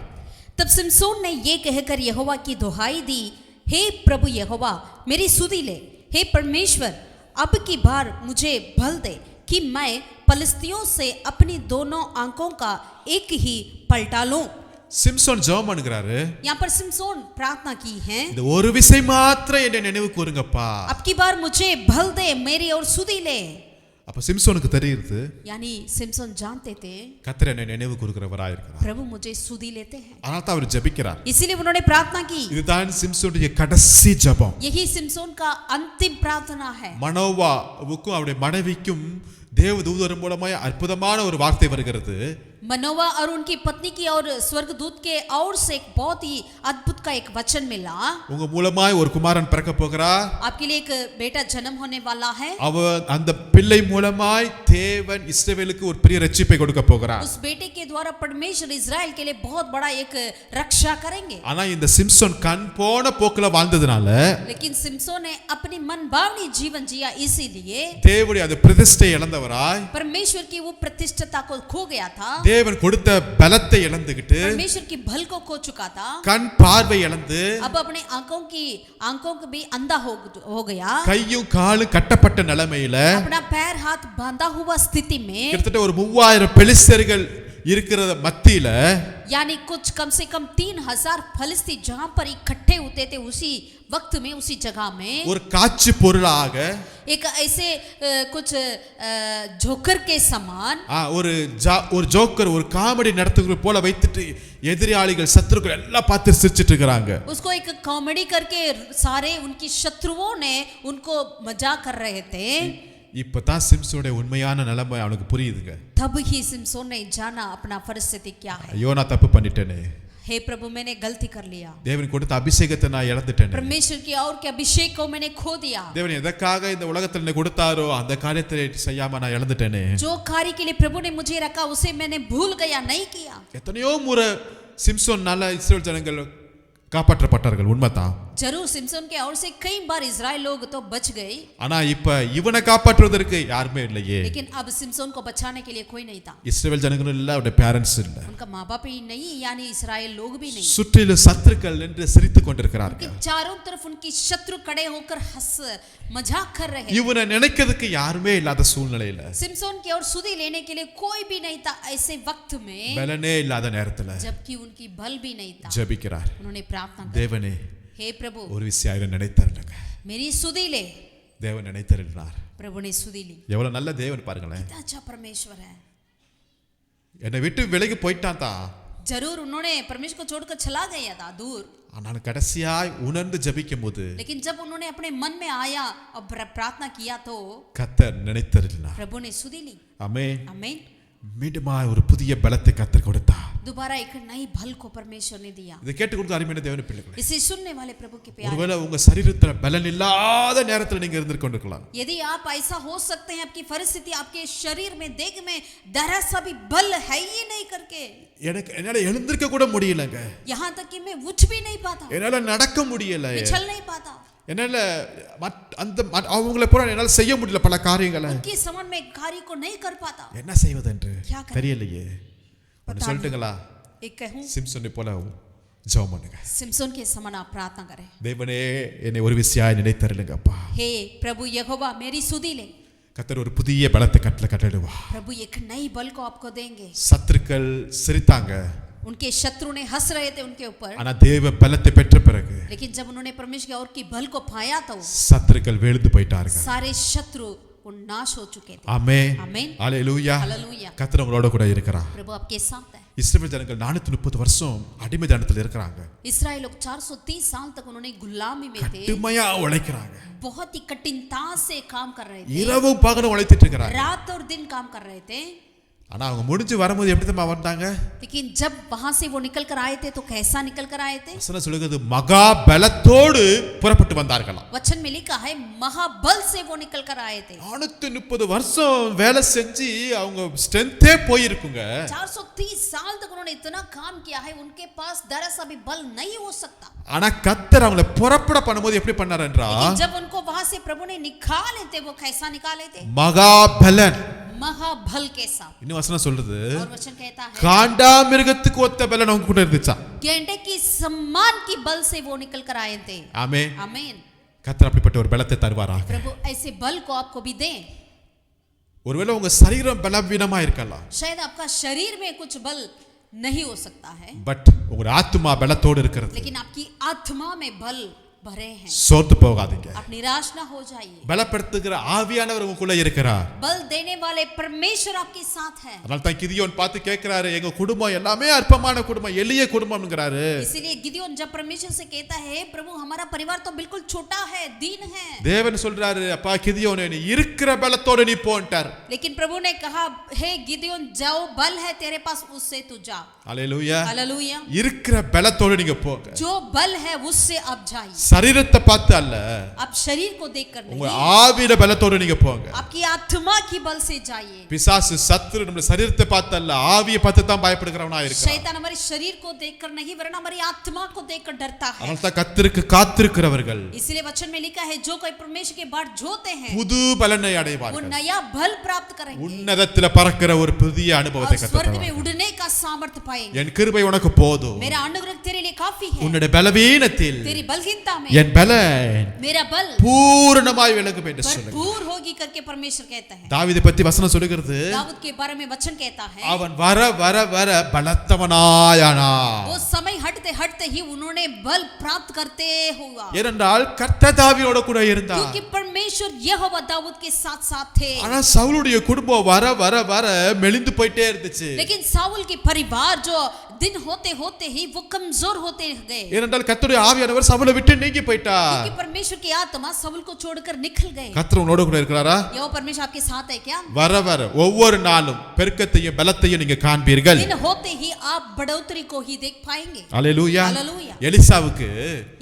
तब सिमसोन ने ये कहकर यहोवा की दुहाई दी, हे प्रभु यहोवा मेरी सुधि ले, हे परमेश्वर अब की बार मुझे बल दे कि मैं पलिस्तियों से अपनी दोनों आंखों का एक ही पलटा लूं. சிம்சோன் ஜெபம் பண்ணுகிறாரு, यहाँ पर सिमसोन प्रार्थना की है, இந்த ஒரு விசை மாத்திரம் என்னை நினைவு கூறுங்கப்பா. अब की बार मुझे बल दे मेरी और सुधि ले. அப்ப சிம்சோனுக்கு தெரியுது यानी सिमसोन जानते थे கர்த்தர் என்னை நினைவு கூறுகிறவராய் இருக்கிறார். प्रभु मुझे सुधि लेते हैं, அதனால தான் அவர் ஜெபிக்கிறார். इसीलिए उन्होंने प्रार्थना की. இதுதான் சிம்சோனுடைய கடைசி ஜெபம். यही सिमसोन का अंतिम प्रार्थना है. மனோவாவுக்கும் அவருடைய மனைவிக்கும் தேவதூதர் மூலமாய் அற்புதமான ஒரு வார்த்தை வருகிறது. मनोवा और उनकी पत्नी की और स्वर्गदूत के और से एक बहुत ही अद्भुत का एक वचन मिला, உங்க மூலமாய் ஒரு குமாரன் பிறக்க போகிறார், आपके लिए एक बेटा जन्म होने वाला है, அவன் அந்த பிள்ளை மூலமாய் தேவன் இஸ்ரவேலுக்கு ஒரு பெரிய ரட்சிப்பை கொடுக்க போகிறார். उस बेटे के द्वारा परमेश्वर इजराइल के लिए बहुत बड़ा एक रक्षा करेंगे. ஆனா இந்த சிம்சோன் கண் போன போக்குல வாழ்ந்ததுனால लेकिन सिमसोन ने अपनी मनभावनी जीवन जिया, इसीलिए தேவனுடைய அந்த பிரதிஷ்டை இழந்தவராய், परमेश्वर की वो प्रतिष्ठता को खो गया था, தேவன் கொடுத்த பலத்தை இழந்துகிட்டு परमेश्वर की बल को खो चुका था, கண் பார்வை இழந்து अब अपने आंखों को भी अंधा हो गया, கையும் காலும் கட்டப்பட்ட நிலைமையில अपना पैर हाथ बांधा हुआ स्थिति में, கிட்டத்தட்ட ஒரு 3000 பெலிஸ்தர்கள் இருக்கிற மத்தியில यानी कुछ कम से कम 3000 फलिस्ती जहां पर इकट्ठे होते थे उसी वक्त में, उसी जगह में ஒரு காட்சி பொருளாக एक ऐसे कुछ जोकर के समान ஒரு ஜோக்கர் ஒரு காமெடி நடத்துகிற போல வைத்துட்டு எதிராளிகள் சத்துருக்கள் எல்லாம் பார்த்து சிரிச்சிட்டு இருக்காங்க. उसको एक कॉमेडी करके सारे उनकी शत्रुओं ने उनको मजाक कर रहे थे. இப்பதான் சிம்சோனுடைய உண்மையான நிலைமை அவனுக்கு புரியுதுங்க. तब ही सिमसोन ने जाना अपना परिस्थिति क्या है. ஐயோ நான் தப்பு பண்ணிட்டேனே, हे प्रभु मैंने गलती कर लिया, தேவன் கொடுத்த அபிஷேகத்தை நான் இழந்துட்டேன். परमेश्वर की और के अभिषेक को मैंने खो दिया, தேவன் எதற்காக இந்த உலகத்துல என்ன கொடுத்தாரோ அந்த காரியத்தை செய்யாம நான் இழந்துட்டேனே. जो कार्य के लिए प्रभु ने मुझे रखा उसे मैंने भूल गया, नहीं किया। எத்தனையோ முறை சிம்சோன்னால இஸ்ரவேல் ஜனங்கள் காப்பாற்றப்பட்டார்கள், உண்மைதான். जरूर सिमसोन के और से कई बार इजराइल लोग तो बच गए, ஆனா இப்ப இவனை காப்பாற்றுவதற்கு யாருமே இல்லையே. लेकिन अब सिमसोन को बचाने के लिए कोई नहीं था। இஸ்ரவேல் ஜனங்களும் இல்ல, அவருடைய பேரண்ட்ஸ் இல்ல, उनका माँ बाप ही नहीं, यानी इस्राएल लोग भी नहीं। சுற்றிலும் சத்துருக்கள் என்று சிரித்துக் கொண்டிருக்கிறார்கள். उनके चारों तरफ उनकी शत्रु खड़े होकर हंस मजाक कर रहे हैं। இவனை நினைக்கிறதுக்கு யாருமே இல்லாத சூழ்நிலையில, सिमसोन की ओर सुधि लेने के लिए कोई भी नहीं था, ऐसे वक्त में பலனே இல்லாத நேரத்துல जबकि उनकी बल भी नहीं था, ஜெபிக்கிறார். उन्होंने प्रार्थना की, தேவனே हे प्रभु ஒரு விஷயம் நினைத்தருளுங்க. मेरी सुधि ले। தேவன் நினைத்தருளினார். प्रभु ने सुधि ली। எவ்வளவு நல்ல தேவன் பாருங்களேன். कितना अच्छा परमेश्वर है। என்னை விட்டு விலகி போயிட்டான் தான், जरूर उन्होंने परमेश्वर को छोड़कर चला गया था दूर, ஆனால் கடைசியாய் உணர்ந்து ஜெபிக்கும் போது लेकिन जब उन्होंने अपने मन में आया और प्रार्थना किया तो கர்த்தர் நினைத்தருளினார். प्रभु ने सुधि ली। ஆமென். आमीन। மீண்டுமாய் ஒரு புதிய பலத்தை கர்த்தர் கொடுத்தார். दोबारा एक नई बल को परमेश्वर ने दिया। இதை கேட்டுக்கொண்டு அருமையான தேவனுடைய பிள்ளைகளே, इसे सुनने वाले प्रभु के प्यारे, ஒருவேளை உங்க சரீரத்துல பலன் இல்லாத நேரத்துல நீங்க இருந்து கொண்டிருக்கலாம். यदि आप ऐसा हो सकते हैं, आपकी परिस्थिति आपके शरीर में देख में दरा सा भी बल है ही नहीं करके, எனக்கு என்னால எழுந்திருக்க கூட முடியலங்க, यहाँ तक कि मैं उठ भी नहीं पाता, என்னால நடக்க முடியல, मैं चल नहीं पाता, என்னால அந்த அவங்கள போல என்னால செய்ய முடியல பல காரியங்களை, उनके समान में कार्य को नहीं कर पाता, என்ன செய்வது என்று क्या करें? தெரியலையே. ஒன்னு சொல்லட்டுங்களா, एक कहूं, சிம்சனை போல ஜெபம் பண்ணுங்க. सिमसोन के समान आप प्रार्थना करें, தேவனே என்னை ஒரு விஷயம் நினைத்தருளுங்கப்பா. हे प्रभु यहोवा मेरी सुधि ले। கர்த்தர் ஒரு புதிய பலத்தை கட்டளையிடுவா. प्रभु एक नई बल को आपको देंगे। சத்துருக்கள் சிரித்தாங்க, उनके शत्रु ने हंस रहे थे उनके ऊपर, ஆனா தேவ பலத்தை பெற்ற பிறகு लेकिन जब उन्होंने परमेश्वर की और की बल को पाया तो சத்துருக்கள் விழுந்து போயிட்டார்கள். सारे शत्रु वो नाश हो चुके थे। ஆமென். आमीन। ஹalleluya. हालेलुया। கர்த்தர் உங்களோட கூட இருக்கிறார். प्रभु आपके साथ है। இஸ்ரவேல் ஜனங்கள் 430 வருஷம் அடிமைத்தனத்தில் இருக்கிறாங்க. इस्राएल लोग 430 साल तक उन्होंने गुलामी में थे, கடுமையா உழைக்கிறாங்க, बहुत ही कठिनता से काम कर रहे थे, இரவும் பகலும் உழைத்துட்டு இருக்கிறாங்க. रात और दिन काम कर रहे थे, ஆனா அவங்க முடிஞ்சு வரும்போது எப்படி தெரியுமா வந்தாங்க? लेकिन जब वहां से वो निकल कर आए थे तो कैसा निकल कर आए थे? வசனம் சொல்லுகிறது மகா பலத்தோடு புறப்பட்டு வந்தார்களாம். वचन में लिखा है महाबल से वो निकल कर आए थे। 430 வருஷம் வேலை செஞ்சு அவங்க ஸ்ட்ரெngthே போயிருக்குங்க. 430 साल तक उन्होंने इतना काम किया है, उनके पास दरअसल अभी बल नहीं हो सकता, ஆனா கர்த்தர் அவங்களை புறப்பட பண்ணும்போது எப்படி பண்ணார் என்றால், लेकिन जब उनको वहां से प्रभु ने निकाले थे, वो कैसा निकाले थे? மகா பலன். महाबल के साथ। இன்னும் வசனம் சொல்றது, और वचन कहता है காண்டாமிருகத்துக்கு ஒத்த பலன் அவங்க கூட இருந்துச்சா. गेंडे की सम्मान की बल से वो निकल कर आए थे। ஆமென். आमीन। கர்த்தர் அப்படிப்பட்ட ஒரு பலத்தை தருவாராக. प्रभु ऐसे बल को आपको भी दें। ஒருவேளை உங்க சரீரம் பலவீனமா இருக்கலாம், शायद आपका शरीर में कुछ बल नहीं हो सकता है, பட் உங்க ஆத்துமா பலத்தோடு இருக்கிறது. लेकिन आपकी आत्मा में बल भरे हैं। சோர்ந்து போகாதீங்க. आप निराश ना हो जाइए। பலப்படுத்துகிற ஆவியானவர் உங்களுக்குள்ள இருக்கிறார். बल देने वाले परमेश्वर आपके साथ है। அதனால தான் கிதியோன் பார்த்து கேட்கிறாரு, எங்க குடும்பம் எல்லாமே அற்பமான குடும்பம், எளிய குடும்பம்ங்கறாரு. इसीलिए गिदोन जब परमेश्वर से कहता है, प्रभु हमारा परिवार तो बिल्कुल छोटा है, दीन है, தேவன் சொல்றாரு, அப்பா கிதியோனே நீ இருக்கிற பலத்தோட நீ போன்ட்டார். लेकिन प्रभु ने कहा, हे गिदोन जाओ, बल है तेरे पास, उससे तू जा। ஹalleluya. हालेलुया। இருக்கிற பலத்தோட நீங்க போங்க. जो बल है उससे आप जाइए। சரீரத்தை பார்த்து அல்ல, आप शरीर को देखकर உங்க नहीं, ஆவியில பலத்தோட நீங்க போங்க. आपकी आत्मा की बल से जाइए। பிசாசு சத்துரு நம்ம சரீரத்தை பார்த்து அல்ல, ஆவியை பார்த்து தான் பயப்படுகிறவனா இருக்கான். शैतान हमारे शरीर को देखकर नहीं, वरना हमारी आत्मा को देखकर डरता है। அதனால தான் கர்த்தருக்கு காத்திருக்கிறவர்கள் इसलिए वचन में लिखा है, जो कोई परमेश्वर के बाट जोते हैं புது பலனை वो அடைவார்கள். नया बल प्राप्त करेंगे உன்னதத்தில பறக்கிற ஒரு புதிய और அனுபவத்தை स्वर्ग கர்த்தர் में उड़ने का सामर्थ्य पाएंगे। என் கிருபை உனக்கு போதும், मेरा अनुग्रह तेरे लिए काफी है, உன்னுடைய பலவீனத்தில் तेरी बलहीनता में என் பலன் मेरा बल பூரணமாய் விளங்கும் என்று சொல்லுங்க. भरपूर होगी करके परमेश्वर कहता है। தாவீதை பத்தி வசனம் சொல்லுகிறது, दाऊद के बारे में वचन कहता है, அவன் வர வர வர பலத்தவனாயானா. वो समय हटते हटते ही उन्होंने बल प्राप्त करते हुआ, ஏனென்றால் கர்த்தர் தாவீதோட கூட இருந்தார். क्योंकि परमेश्वर यहोवा दाऊद के साथ साथ थे। ஆனா சவுலுடைய குடும்பம் வர வர வர மெலிந்து போயிட்டே இருந்துச்சு. लेकिन साउल के परिवार जो दिन होते होते ही वो कमजोर होते गए, ஏனென்றால் கர்த்தருடைய ஆவியானவர் சவுலை விட்டு நீங்கி போயிட்டார். क्योंकि परमेश्वर की आत्मा शाऊल को छोड़कर निकल गए। கர்த்தர் உங்களோட கூட இருக்கிறாரா? यह परमेश्वर आपके साथ है क्या? வர வர ஒவ்வொரு நாளும் பெருக்கத்தையும் பலத்தையும் நீங்க காண்பீர்கள். दिन होते ही आप बढ़ोतरी को ही देख पाएंगे। அல்லேலூயா. हालेलुया। எலிசாவுக்கு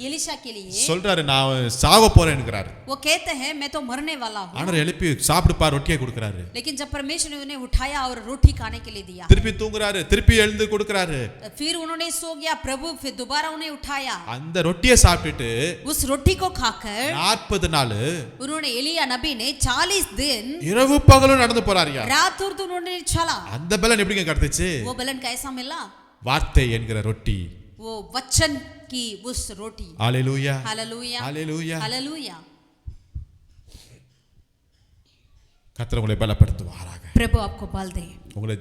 एलिशा के लिए சொல்றாரு நான் சாவ போறேன்ங்கறாரு. वो कहते हैं मैं तो मरने वाला हूँ, ஆண்டவர் எழுப்பி சாப்பிடுப்பா ரொட்டியை கொடுக்கறாரு. लेकिन जब परमेश्वर ने उन्हें उठाया और रोटी खाने के लिए दिया, திருப்பி தூங்குறாரு, திருப்பி எழுந்து கொடுக்கறாரு. फिर उन्होंने सो गया, प्रभु फिर दोबारा उन्हें उठाया। அந்த ரொட்டியை சாப்பிட்டுட்டு उस रोटी को खाकर 40 நாள் उन्होंने एलिया नबी ने 40 दिन இரவு பகலும் நடந்து போறாருயா. रात और दिन उन्होंने चला। அந்த பலன் எப்படிங்க கிடைச்சுச்சு? वो बलन कैसा मिला? வார்த்தை என்கிற ரொட்டி. वो वचन की उस रोटी। ஹalleluya. हालेलुया, ஹalleluya. हालेलुया। கர்த்தர் உங்களை பலப்படுத்துவாராக. प्रभु आपको बल दे। உங்களை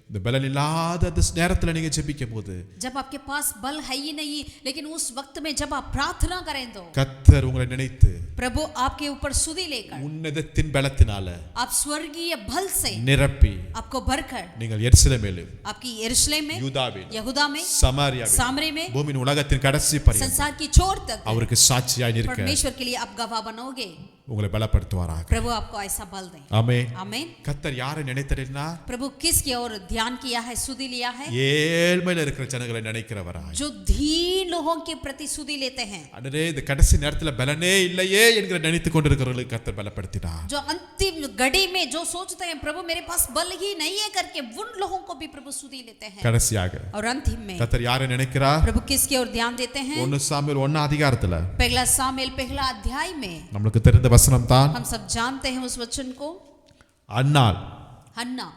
இந்த பலன் இல்லாத அந்த நேரத்துல நீங்க ஜெபிக்கும் போது, जब आपके पास बल है ही नहीं, लेकिन उस वक्त में जब आप प्रार्थना करें तो கர்த்தர் உங்களை நினைத்து प्रभु आपके ऊपर सुधि लेकर உன்னதத்தின் பலத்தினால आप स्वर्गीय बल से நிரப்பி आपको भरकर நீங்கள் எருசலேமிலும் आपकी यरूशलेम में, யூதாவிலும் यहूदा में, சமாரியாவிலும் सामरे में, பூமியின் உலகத்தின் கடைசி பரியந்தம் संसार की छोर तक அவருக்கு சாட்சியாய் நிற்க परमेश्वर के लिए आप गवाह बनोगे। உங்களை பலப்படுத்துவாராக. प्रभु आपको ऐसा बल दे। ஆமென். आमीन। கர்த்தர் யாரை நினைத்தறினா? प्रभु किसकी ओर ध्यान किया है, सुधि लिया है? ஏழ்மையில இருக்கிற ஜனங்களை நினைக்கிறவராய். जो दीन लोगों के प्रति सुधि लेते हैं, அடரே இந்த கடைசி நேரத்துல பலனே இல்லையே என்கிற நினைத்து கொண்டிருக்கிறவர்களுக்கு கர்த்தர் பலப்படுத்தினார். जो अंतिम घड़ी में जो सोचते हैं प्रभु मेरे पास बल ही नहीं है करके, उन लोगों को भी प्रभु सुधि लेते हैं। கடைசியாக और अंतिम में கர்த்தர் யாரை நினைக்கிறார்? प्रभु किसकी ओर ध्यान देते हैं? 1 சாமுவேல் 1 அதிகாரத்துல पहला सामुएल पहला अध्याय में நமக்கு தெரிந்த வசனம் தான். हम सब जानते हैं उस वचन को। அன்னாள் हन्ना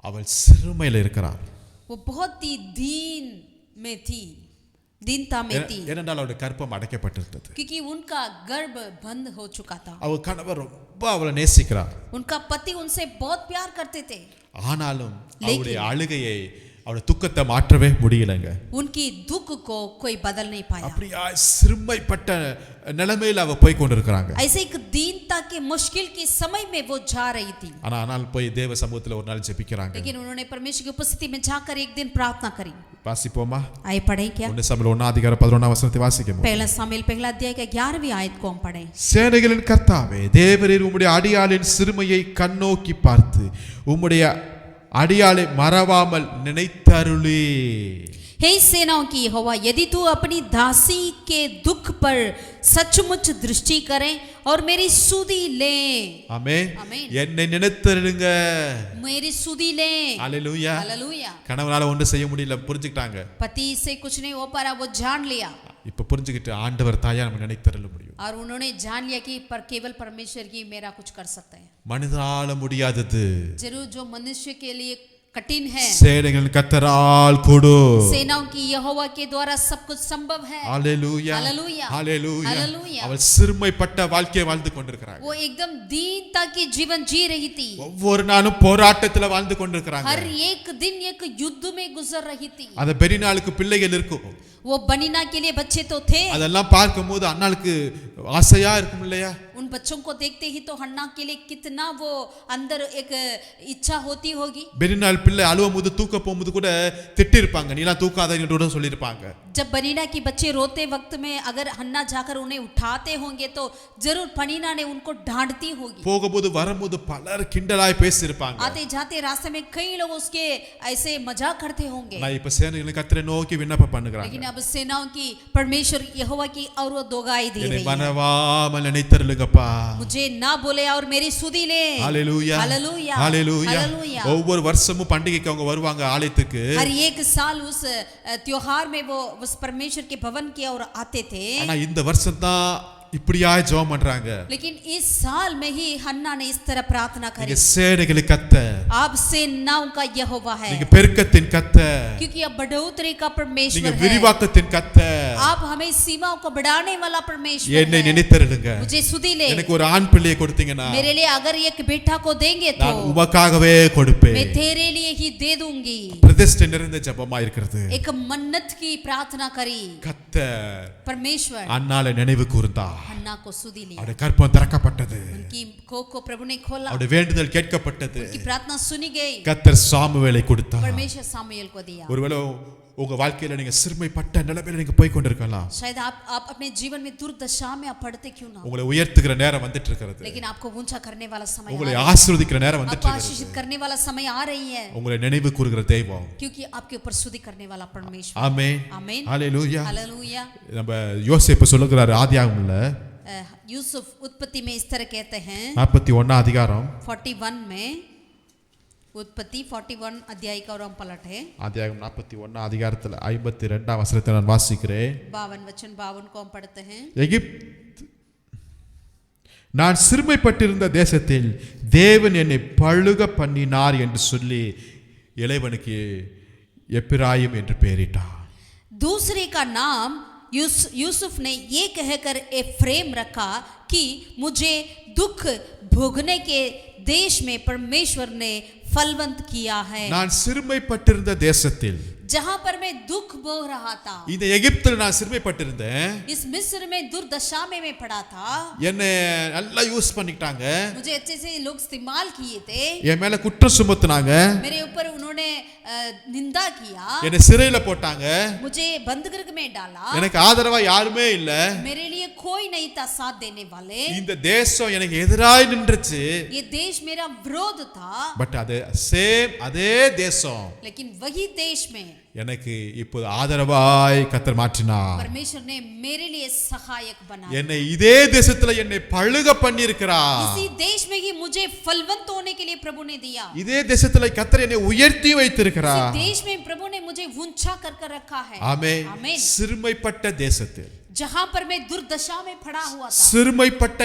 அவள் சிறுமையில இருக்கிறார். वो बहुत ही दीन में थी, दीनता में थी, ஏனென்றால் அவளுடைய கற்பம் அடைக்கப்பட்டிருந்தது. क्योंकि उनका गर्भ बंद हो चुका था। அவள் கணவர் ரொம்ப அவளை நேசிக்கிறார். उनका पति उनसे बहुत प्यार करते थे, ஆனாலும் அவளுடைய அழுகையை அவளுடைய துக்கத்தை மாற்றவே முடியலங்க. उनकी दुख को कोई बदल नहीं पाया। அப்படியே சிறுமைப்பட்ட நிலைமையில அவ போய் கொண்டிருக்கிறாங்க. ऐसे एक दीनता के मुश्किल के समय में वो जा रही थी, ஆனால் போய் தேவ சமூகத்துல ஒரு நாள் ஜெபிக்கிறாங்க. लेकिन उन्होंने परमेश्वर की उपस्थिति में जाकर एक दिन प्रार्थना करी। வாசிப்போமா? आए पढ़े क्या? 1 சாமுவேல் 1 அதிகாரம் 11 வசனத்தை வாசிக்கணும். पहला सामुएल पहला अध्याय का 11वीं आयत को हम पढ़ें। சேனைகளின் கர்த்தாவே, தேவரீர் உம்முடைய அடியாளின் சிறுமையை கண்ணோக்கி பார்த்து உம்முடைய அடியாளை மறவாமல் நினைத்தருளே. हे सेनाओं की यहोवा, यदि तू अपनी दासी के दुख पर सचमुच दृष्टि करे और मेरी सुधि ले। ஆமென். ஆமென். என்னை நினைத்தருளுங்க. मेरी सुधि ले। ஹalleluya. हालेलुया। கணவனால ஒன்றும் செய்ய முடியல, புரிஞ்சுக்கிட்டாங்க. पति से कुछ नहीं हो पा रहा, वो जान लिया இப்ப புரிஞ்சுக்கிட்டு ஆண்டவர் தாயா நம்ம நினைத்தருள முடியும். और उन्होंने जान लिया कि पर केवल परमेश्वर ही मेरा कुछ कर सकता है। மனிதனால முடியாதது जरूर जो मनुष्य के लिए कठिन है, சேனைகளின் கர்த்தரால் கூடு. सेनाओं की यहोवा के द्वारा सब कुछ संभव है। ஹalleluya. हालेलुया। ஹalleluya. हालेलुया। அவள் சிறுமைப்பட்ட வாழ்க்கையை வாழ்ந்து கொண்டிருக்கிறாங்க. वो एकदम दीनता की जीवन जी रही थी, ஒவ்வொரு நாளும் போராட்டத்துல வாழ்ந்து கொண்டிருக்கிறாங்க. हर एक दिन एक युद्ध में गुजर रही थी। அந்த பெரினாளுக்கு பிள்ளைகள் இருக்கும். वो बनीना के लिए बच्चे तो थे, அதெல்லாம் பார்க்கும்போது அண்ணாளுக்கு ஆசையா இருக்கும் இல்லையா? उन बच्चों को देखते ही तो हन्ना के लिए कितना वो अंदर एक इच्छा होती होगी। பெரினாள் பிள்ளை அழுவும்போது தூக்க போகும்போது கூட திட்டி இருப்பாங்க, நீலாம் தூக்காதன்னு கூட சொல்லியிருப்பாங்க. जब बनीना की बच्चे रोते वक्त में अगर हन्ना जाकर उन्हें उठाते होंगे तो जरूर बनीना ने उनको डांटती होगी। போகும்போது வரும்போது பலர் கிண்டலாய் பேசியிருப்பாங்க. आते जाते रास्ते में कई लोग उसके ऐसे मजाक करते होंगे। நான் இப்ப சேனைகளின் கர்த்தரை நோக்கி விண்ணப்பம் பண்ணுகிறாங்க. लेकिन अब सेनाओं की परमेश्वर यहोवा की और वो दोगाई दे என்னை रही है, மறவாமல் நினைத்தருளுங்கப்பா. मुझे ना बोले और मेरी सुधि ले। ஹalleluya. हालेलुया। ஹalleluya. हालेलुया। ஒவ்வொரு வருஷமும் பண்டிகைக்கு அவங்க வருவாங்க ஆலயத்துக்கு. हर एक साल उस त्योहार में वो उस परमेश्वर के भवन की ओर आते थे, ஆனா இந்த வருஷம் தான் இப்படியா ஜெபம் பண்றாங்க. लेकिन इस साल में ही हन्ना ने इस तरह प्रार्थना करी। நீங்க சேனைகளின் கர்த்தர், आप सेनाओं का यहोवा है, நீங்க பெருக்கத்தின் கர்த்தர், क्योंकि अब बढ़ोतरी का நீங்க परमेश्वर है, விரிவாக்கத்தின் கர்த்தர், आप हमें सीमाओं को बढ़ाने वाला परमेश्वर என்னை है। நினைத்தருளுங்க. मुझे सुधी ले, எனக்கு ஒரு ஆண் பிள்ளையை கொடுத்தீங்கன்னா मेरे लिए अगर एक बेटा को देंगे तो நான் உமக்காகவே கொடுப்பேன். मैं तेरे लिए ही दे दूंगी। பிரதிஷ்டை நிறைந்த ஜெபமா இருக்கிறது. एक मन्नत की प्रार्थना करी। கர்த்தர் परमेश्वर அன்னாளை நினைவு கூர்ந்தார். हन्ना को सुधी लिया, அவருடைய கற்பம் திறக்கப்பட்டது. उनकी कोख को प्रभु ने खोला, அவருடைய வேண்டுதல் கேட்கப்பட்டது. उनकी प्रार्थना सुनी गई। கர்த்தர் சாமுவேலை கொடுத்தார். परमेश्वर सामुएल को दिया। ஒருவேளை உங்க வாழ்க்கையில நீங்க சிறுமைப்பட்ட நிலைமையில நீங்க போய் கொண்டிருக்கலாம். शायद आप अपने जीवन में दुर्दशा में आप पढ़ते क्यों ना, உங்களை உயர்த்துகிற நேரம் வந்துட்டு இருக்கிறது. लेकिन आपको ऊंचा करने वाला समय உங்களை आ रहा है। ஆசீர்வதிக்கிற நேரம் வந்துட்டு आपको இருக்கிறது. आशीषित करने वाला समय आ रही है, உங்களை நினைவு கூறுகிற தெய்வம். क्योंकि आपके ऊपर सुधि करने वाला परमेश्वर। ஆமென். आमीन, ஹalleluya. हालेलुया। நம்ம யோசேப்பு சொல்லுகிறாரு ஆதியாகமம்ல यूसुफ उत्पत्ति में इस तरह कहते हैं, 41 அதிகாரம் 41 में, उत्पत्ति 41 अध्याय का और हम पलटे ஆதியாகமம் 41 அதிகாரத்துல 52 வசனத்தை நான் வாசிக்கிறேன். 52 वचन 52 को हम पढ़ते हैं। எகிப்து நான் சிறுமைப்பட்டிருந்த தேசத்தில் தேவன் என்னை பழுக பண்ணினார் என்று சொல்லி இளைவனுக்கு எப்பிராயிம் என்று பெயரிட்டார். दूसरे का नाम यूसुफ ने ये कहकर एफ्रेम रखा कि मुझे दुख भोगने के देश में परमेश्वर ने फलवंत किया है। நான் சிறுமைப்பட்டிருந்த தேசத்தில், जहां पर मैं दुख भोग रहा था, இந்த எகிப்தில் நான் சிறுமைப்பட்டிருந்தேன். इस मिस्र में दुर्दशा में मैं पड़ा था, என்னை நல்லா யூஸ் பண்ணிட்டாங்க. मुझे अच्छे से लोग इस्तेमाल किए थे, என் மேல குற்றம் சுமத்துனாங்க. मेरे ऊपर उन्होंने निंदा किया, என்னை சிறையில போட்டாங்க. मुझे बंदगृह में डाला, எனக்கு ஆதரவா யாருமே இல்ல. मेरे लिए कोई नहीं था साथ देने वाले। இந்த தேசம் எனக்கு எதிராய் நின்றுச்சு. ये देश मेरा विरोध था, பட் அதே தேசம் लेकिन वही देश में எனக்கு இப்போது ஆதரவாய் கர்த்தர் மாற்றினார். परमेश्वर ने मेरे लिए सहायक बनाया। என்னை இதே தேசத்துல என்னை பழுக பண்ணியிருக்கிறார். इसी देश में ही मुझे फलवंत होने के लिए प्रभु ने दिया। இதே தேசத்துல கர்த்தர் என்னை உயர்த்தி வைத்திருக்கிறார். इसी देश में प्रभु ने मुझे ऊंचा कर रखा है। ஆமென். आमीन। சிறுமைப்பட்ட தேசத்தில், जहां पर मैं दुर्दशा में पड़ा हुआ था, சிறுமைப்பட்ட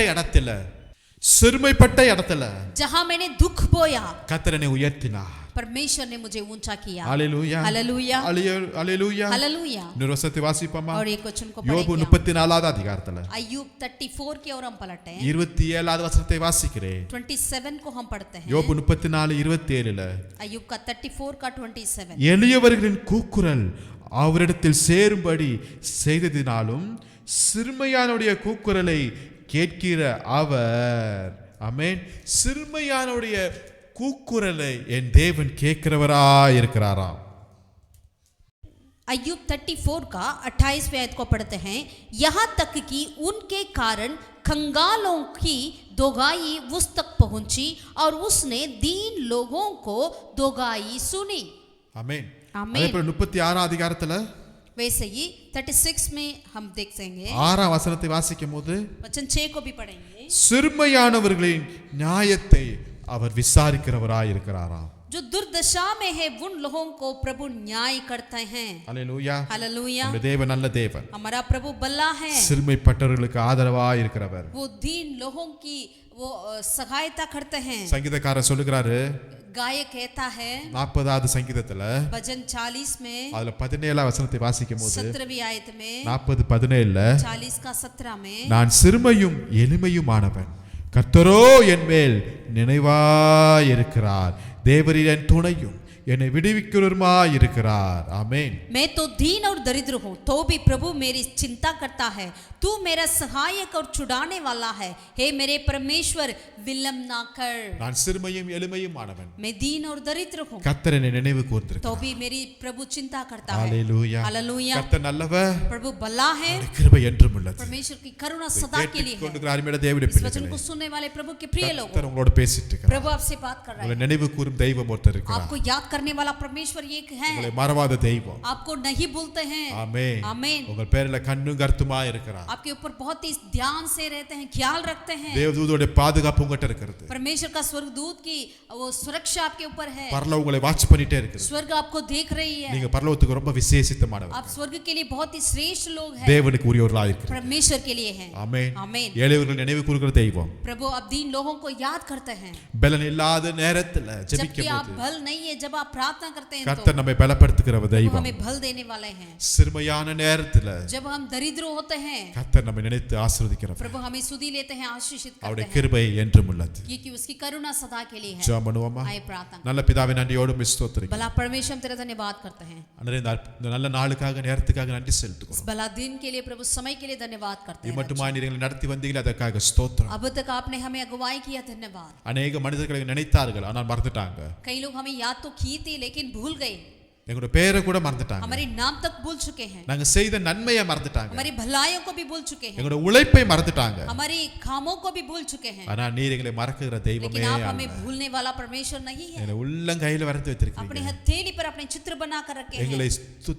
இடத்துல जहां मैंने दुख बोया, கர்த்தர் என்னை உயர்த்தினார். परमेश्वर ने मुझे ऊंचा किया। ஹalleluya. हालेलुया, ஹalleluya. हालेलुया। இன்னொரு வசனத்தை வாசிப்போமா? और एक वचन को யோபு पढ़ेंगे। 34 அதிகாரத்துல अय्यूब 34 की ओर हम पलटे हैं। 27 வசனத்தை வாசிக்கிறேன். 27 को हम पढ़ते हैं। யோபு 34:27ல अय्यूब का 34 का 27। எளியவர்களின் கூக்குரல் அவரிடத்தில் சேரும்படி செய்ததினாலும் சிறுமையானுடைய கூக்குரலை கேட்கிற அவர், ஆமென், சிறுமையானுடைய கூக்குரலை என் தேவன் கேட்கிறவராய் இருக்கிறாராம். अय्यूब 34 का 28वें आयत को पढ़ते हैं। यहाँ तक कि उनके कारण कंगालों की दोगाई उस तक पहुंची और उसने दीन लोगों को दोगाई सुनी। ஆமென். ஆமென். அதே போல 36 அதிகாரத்துல वैसे ही 36 में हम देख सकेंगे, 6 வசனத்தை வாசிக்கும் போது वचन 6 को भी पढ़ेंगे। சிறுமையானவர்களின் நியாயத்தை அவர் விசாரிக்கிறவராய் இருக்கிறாராம். जो दुर्दशा में है उन लोगों को प्रभु न्याय करते हैं। ஹalleluya. हालेलुया। நம்முடைய தேவன் நல்ல தேவன். हमारा प्रभु बल्ला है, சிறுமைப்பட்டவர்களுக்கு ஆதரவாய் இருக்கிறவர். वो दीन लोगों की वो सहायता करते हैं। சங்கீதக்காரர் சொல்லுகிறாரு, गायक कहता है 40வது சங்கீதத்துல भजन 40 में அதுல 17 வசனத்தை வாசிக்கும் போது 17वीं आयत में 40:17ல 40 का 17 में, நான் சிறுமையும் எளிமையுமானவன், கர்த்தரோ என் மேல் நினைவாயிருக்கிறார், தேவரீர் என் துணையும் என்னை விடுவிக்கிறவருமாய் இருக்கிறார். ஆமென். मैं तो दीन और दरिद्र हूँ तो भी प्रभु मेरी चिंता करता है, तू मेरा सहायक और छुड़ाने वाला है, हे मेरे परमेश्वर विलंब ना कर। நான் சிறுமையும் எளிமையுமானவன், मैं दीन और दरिद्र हूँ கர்த்தர் என்னை நினைவு तो கூர்ந்திருக்கிறார். भी मेरी प्रभु चिंता करता है। ஹalleluya. हालेलुया। கர்த்தர் நல்லவர், प्रभु भला है, அவருடைய கிருபை என்றும் உள்ளது. परमेश्वर की करुणा सदा के लिए है। கொண்டிருக்கிற அருமையான தேவனுடைய इस वचन பிள்ளைகளே, को सुनने वाले प्रभु के प्रिय लोग, கர்த்தர் உங்களோட பேசிட்டு இருக்கிறார். प्रभु आपसे बात कर रहा உங்களை है। நினைவு கூறும் தெய்வம் ஒருத்தர் இருக்கிறார். आपको याद करने वाला परमेश्वर एक है, உங்களை மறவாத தெய்வம். आपको नहीं भूलते हैं। ஆமென். आमीन। உங்கள் பேர்ல கண்ணும் கருத்துமாய் இருக்கிறார். आपके ऊपर बहुत ही ध्यान से रहते हैं, ख्याल रखते हैं। தேவதூதருடைய பாதுகாப்பு உங்ககிட்ட இருக்கிறது. परमेश्वर का स्वर्गदूत की वो सुरक्षा आपके ऊपर है। பரலோகம் உங்களை வாட்ச் பண்ணிட்டே இருக்குது. स्वर्ग आपको देख रही है। நீங்க பரலோகத்துக்கு ரொம்ப விசேஷித்தமானவர். आप स्वर्ग के लिए बहुत ही श्रेष्ठ लोग हैं, தேவனுக்கு உரியவர்களாய் இருக்கிறார். परमेश्वर के लिए हैं। ஆமென். आमीन। ஏழையவர்கள் நினைவு கூறுகிற தெய்வம். प्रभु अब दीन लोगों को याद करते हैं। பலன் இல்லாத நேரத்துல जबकि ஜெபிக்கும் आप போது बल नहीं है, जब आप आप प्रार्थना करते हैं கர்த்தர் நம்மை பலப்படுத்துகிறவர் तो தெய்வம். हमें बल देने वाले हैं। சிறுமையான நேரத்துல जब हम दरिद्र होते हैं கர்த்தர் நம்மை நினைத்து ஆசீர்வதிக்கிறவர். प्रभु हमें सुधी लेते हैं, आशीषित करते அவருடைய हैं, கிருபை என்றும் உள்ளது. क्योंकि उसकी करुणा सदा के लिए है। ஜெபம் பண்ணுவோமா? आए प्रार्थना। நல்ல பிதாவே நன்றியோடு ஸ்தோத்திரிக்கிறோம். भला परमेश्वर हम तेरा धन्यवाद करते हैं, அன்றைய இந்த நல்ல நாளுக்காக நேரத்துக்காக நன்றி इस செலுத்துகிறோம். भला दिन के लिए प्रभु, समय के लिए धन्यवाद करते हैं। இம்மட்டுமாய் நீர் எங்களை நடத்தி வந்தீங்களே அதற்காக ஸ்தோத்திரம். अब तक आपने हमें अगुवाई किया, धन्यवाद। அநேக மனிதர்களை நினைத்தார்கள் ஆனால் மறந்துட்டாங்க. कई लोग हमें याद तो की थी लेकिन भूल गए, எங்களோட பேரை கூட மறந்துட்டாங்க. हमारे नाम तक भूल चुके हैं, நாங்க செய்த நன்மையை மறந்துட்டாங்க. हमारी भलाइयों को भी भूल चुके हैं, எங்களோட உழைப்பை மறந்துட்டாங்க. हमारी कामों को भी भूल चुके हैं। ஆனா நீர் எங்களை மறக்குகிற தெய்வமே लेकिन आप அல்ல. हमें भूलने वाला परमेश्वर नहीं है। எங்களை உள்ளங்கையில வரைந்து अपने வைத்திருக்கீங்க. हथेली पर अपने चित्र बना कर रखे हैं, எங்களை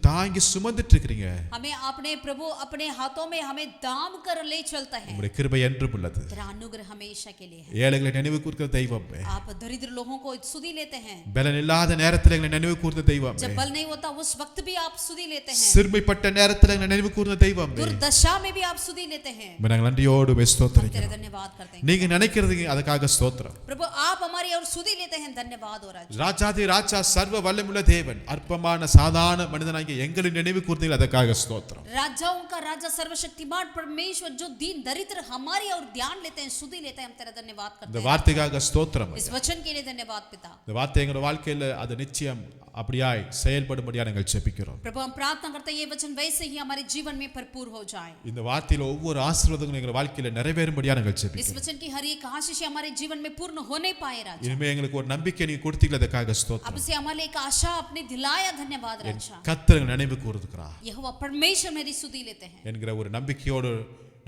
தாங்கி சுமந்துட்டு இருக்கிறீங்க. हमें अपने प्रभु अपने हाथों में हमें दाम कर ले चलता है। உங்களுடைய கிருபை என்றும் உள்ளது. तेरा अनुग्रह हमेशा के लिए है। ஏழைகளை நினைவு கூர்க்கிற தெய்வமே. आप दरिद्र लोगों को सुधी लेते हैं, பலன் இல்லாத நேரத்தில் எங்களை நினைவு கூர்ந்த தெய்வமே. जब बल नहीं होता उस वक्त भी आप सुधी लेते हैं, சிறுமைப்பட்ட நேரத்தில் எங்களை நினைவு கூர்ந்த தெய்வமே. दुर्दशा में भी आप सुधी लेते हैं। நாங்கள் நன்றியோடு तेरा ஸ்தோத்திரிக்கிறோம். धन्यवाद करते हैं நீங்க நினைக்கிறது அதுக்காக ஸ்தோத்திரம். प्रभु, आप हमारी और सुधी लेते हैं, धन्यवाद हो राजा। ராஜாதி ராஜா சர்வ வல்லமுள்ள தேவன் அற்பமான சாதாரண மனிதனாகிய எங்களை நினைவு கூர்ந்தீர்கள் அதற்காக ஸ்தோத்திரம். राजाओं का राजा सर्वशक्तिमान परमेश्वर जो दीन दरिद्र हमारी और ध्यान लेते हैं, सुधी लेते हैं, हम तेरा धन्यवाद करते இந்த हैं। வார்த்தைக்காக ஸ்தோத்திரம். इस वचन के लिए धन्यवाद पिता। இந்த வார்த்தை எங்கள் வாழ்க்கையில் அது நிச்சயம் அப்படியாய் செயல்படும்படியா நாங்கள் ஜெபிக்கிறோம். प्रभु, हम प्रार्थना करते हैं ये वचन वैसे ही हमारे जीवन में भरपूर हो जाए। இந்த வார்த்தையில ஒவ்வொரு ஆசீர்வாதங்களும் எங்கள் வாழ்க்கையில நிறைவேறும்படியா நாங்கள் इस ஜெபிக்கிறோம். वचन की हर एक आशीष हमारे जीवन में पूर्ण होने पाए राजा। இனிமே எங்களுக்கு ஒரு நம்பிக்கை நீங்க கொடுத்தீங்களே அதற்காக अब ஸ்தோத்திரம். से हमारे एक आशा आपने दिलाया, धन्यवाद राजा। கர்த்தர் எங்கள் நினைவு கூர்ந்துக்கிறார் यहोवा परमेश्वर मेरी सुधी लेते हैं, என்கிற ஒரு நம்பிக்கையோடு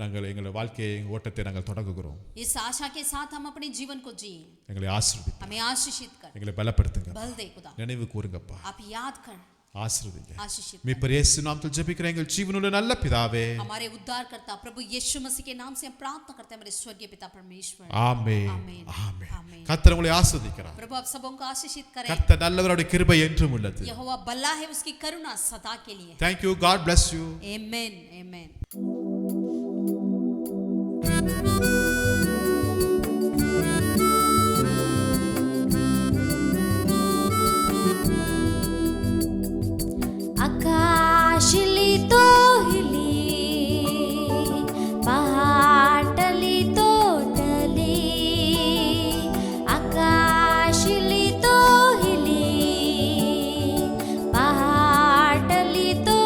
நாங்கள் எங்கள் வாழ்க்கையை ஓட்டத்தை நாங்கள் தொடங்குகிறோம். इस आशा के साथ हम अपने जीवन को जिए, எங்களை ஆசீர்வதி, हमें आशीषित कर, எங்களை பலப்படுத்துங்க. बल दे खुदा, நினைவு கூறுங்கப்பா, आप याद कर, ஆசீர்வதிங்க. आशीषित कर। மீட்பர் இயேசு நாமத்தில் ஜெபிக்கிற எங்கள் ஜீவனுள்ள நல்ல பிதாவே, हमारे उद्धार करता प्रभु यीशु मसीह के नाम से हम प्रार्थना करते हैं, हमारे स्वर्गीय पिता परमेश्वर। ஆமென். आमीन, ஆமென். आमीन। கர்த்தர் உங்களை ஆசீர்வதிக்கிறார். प्रभु, आप सबों को आशीषित करें। கர்த்தர் நல்லவருடைய கிருபை என்றும் உள்ளது. यहोवा भला है, उसकी करुणा सदा के लिए। Thank you. God bless you. आमीन, आमीन। आकाशली तो हिली, पहाटली तो टली, आकाशली तो हिली, पहाटली तो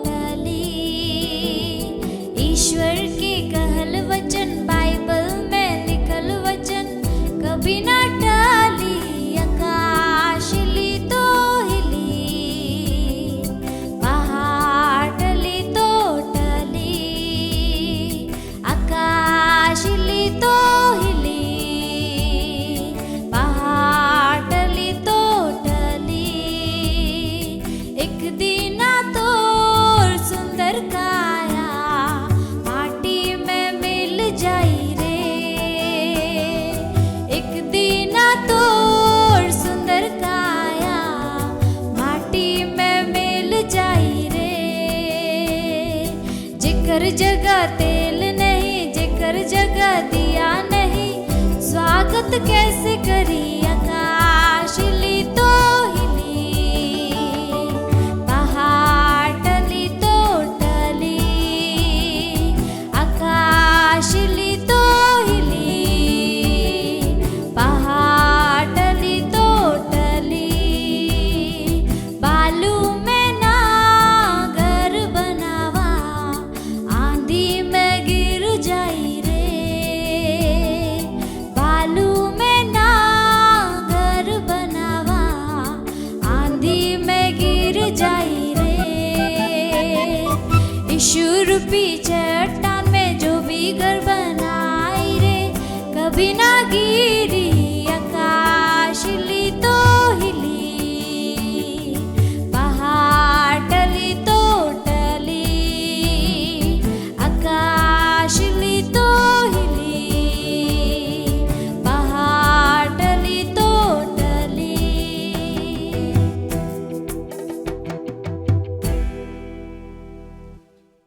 टली। ईश्वर के कहल वचन, बाइबल में लिखल वचन कभी ना टली। आकाशली तो हिली, पहाटली तो टली, आकाशली तो हिली, पहाटली तो टली। एक दीना तोर सुंदर काया, माटी में मिल जाई रे। एक दीना तोर सुंदर काया, माटी में मिल जाई रे। जिकर जगह तेल नहीं, जिकर जगह दिया नहीं, स्वागत कैसे करी। आकाशली तो हिली, पहाटली तो टली, आकाशली तो हिली, पहाटली तो टली। बालू में ना घर बनावा, आंधी में गिर जाई रे। बालू में ना घर बनावा, आंधी में गिर जाई रे। यीशु रूपी चट्टान में जो भी घर बनाई रे, कभी ना गिरी।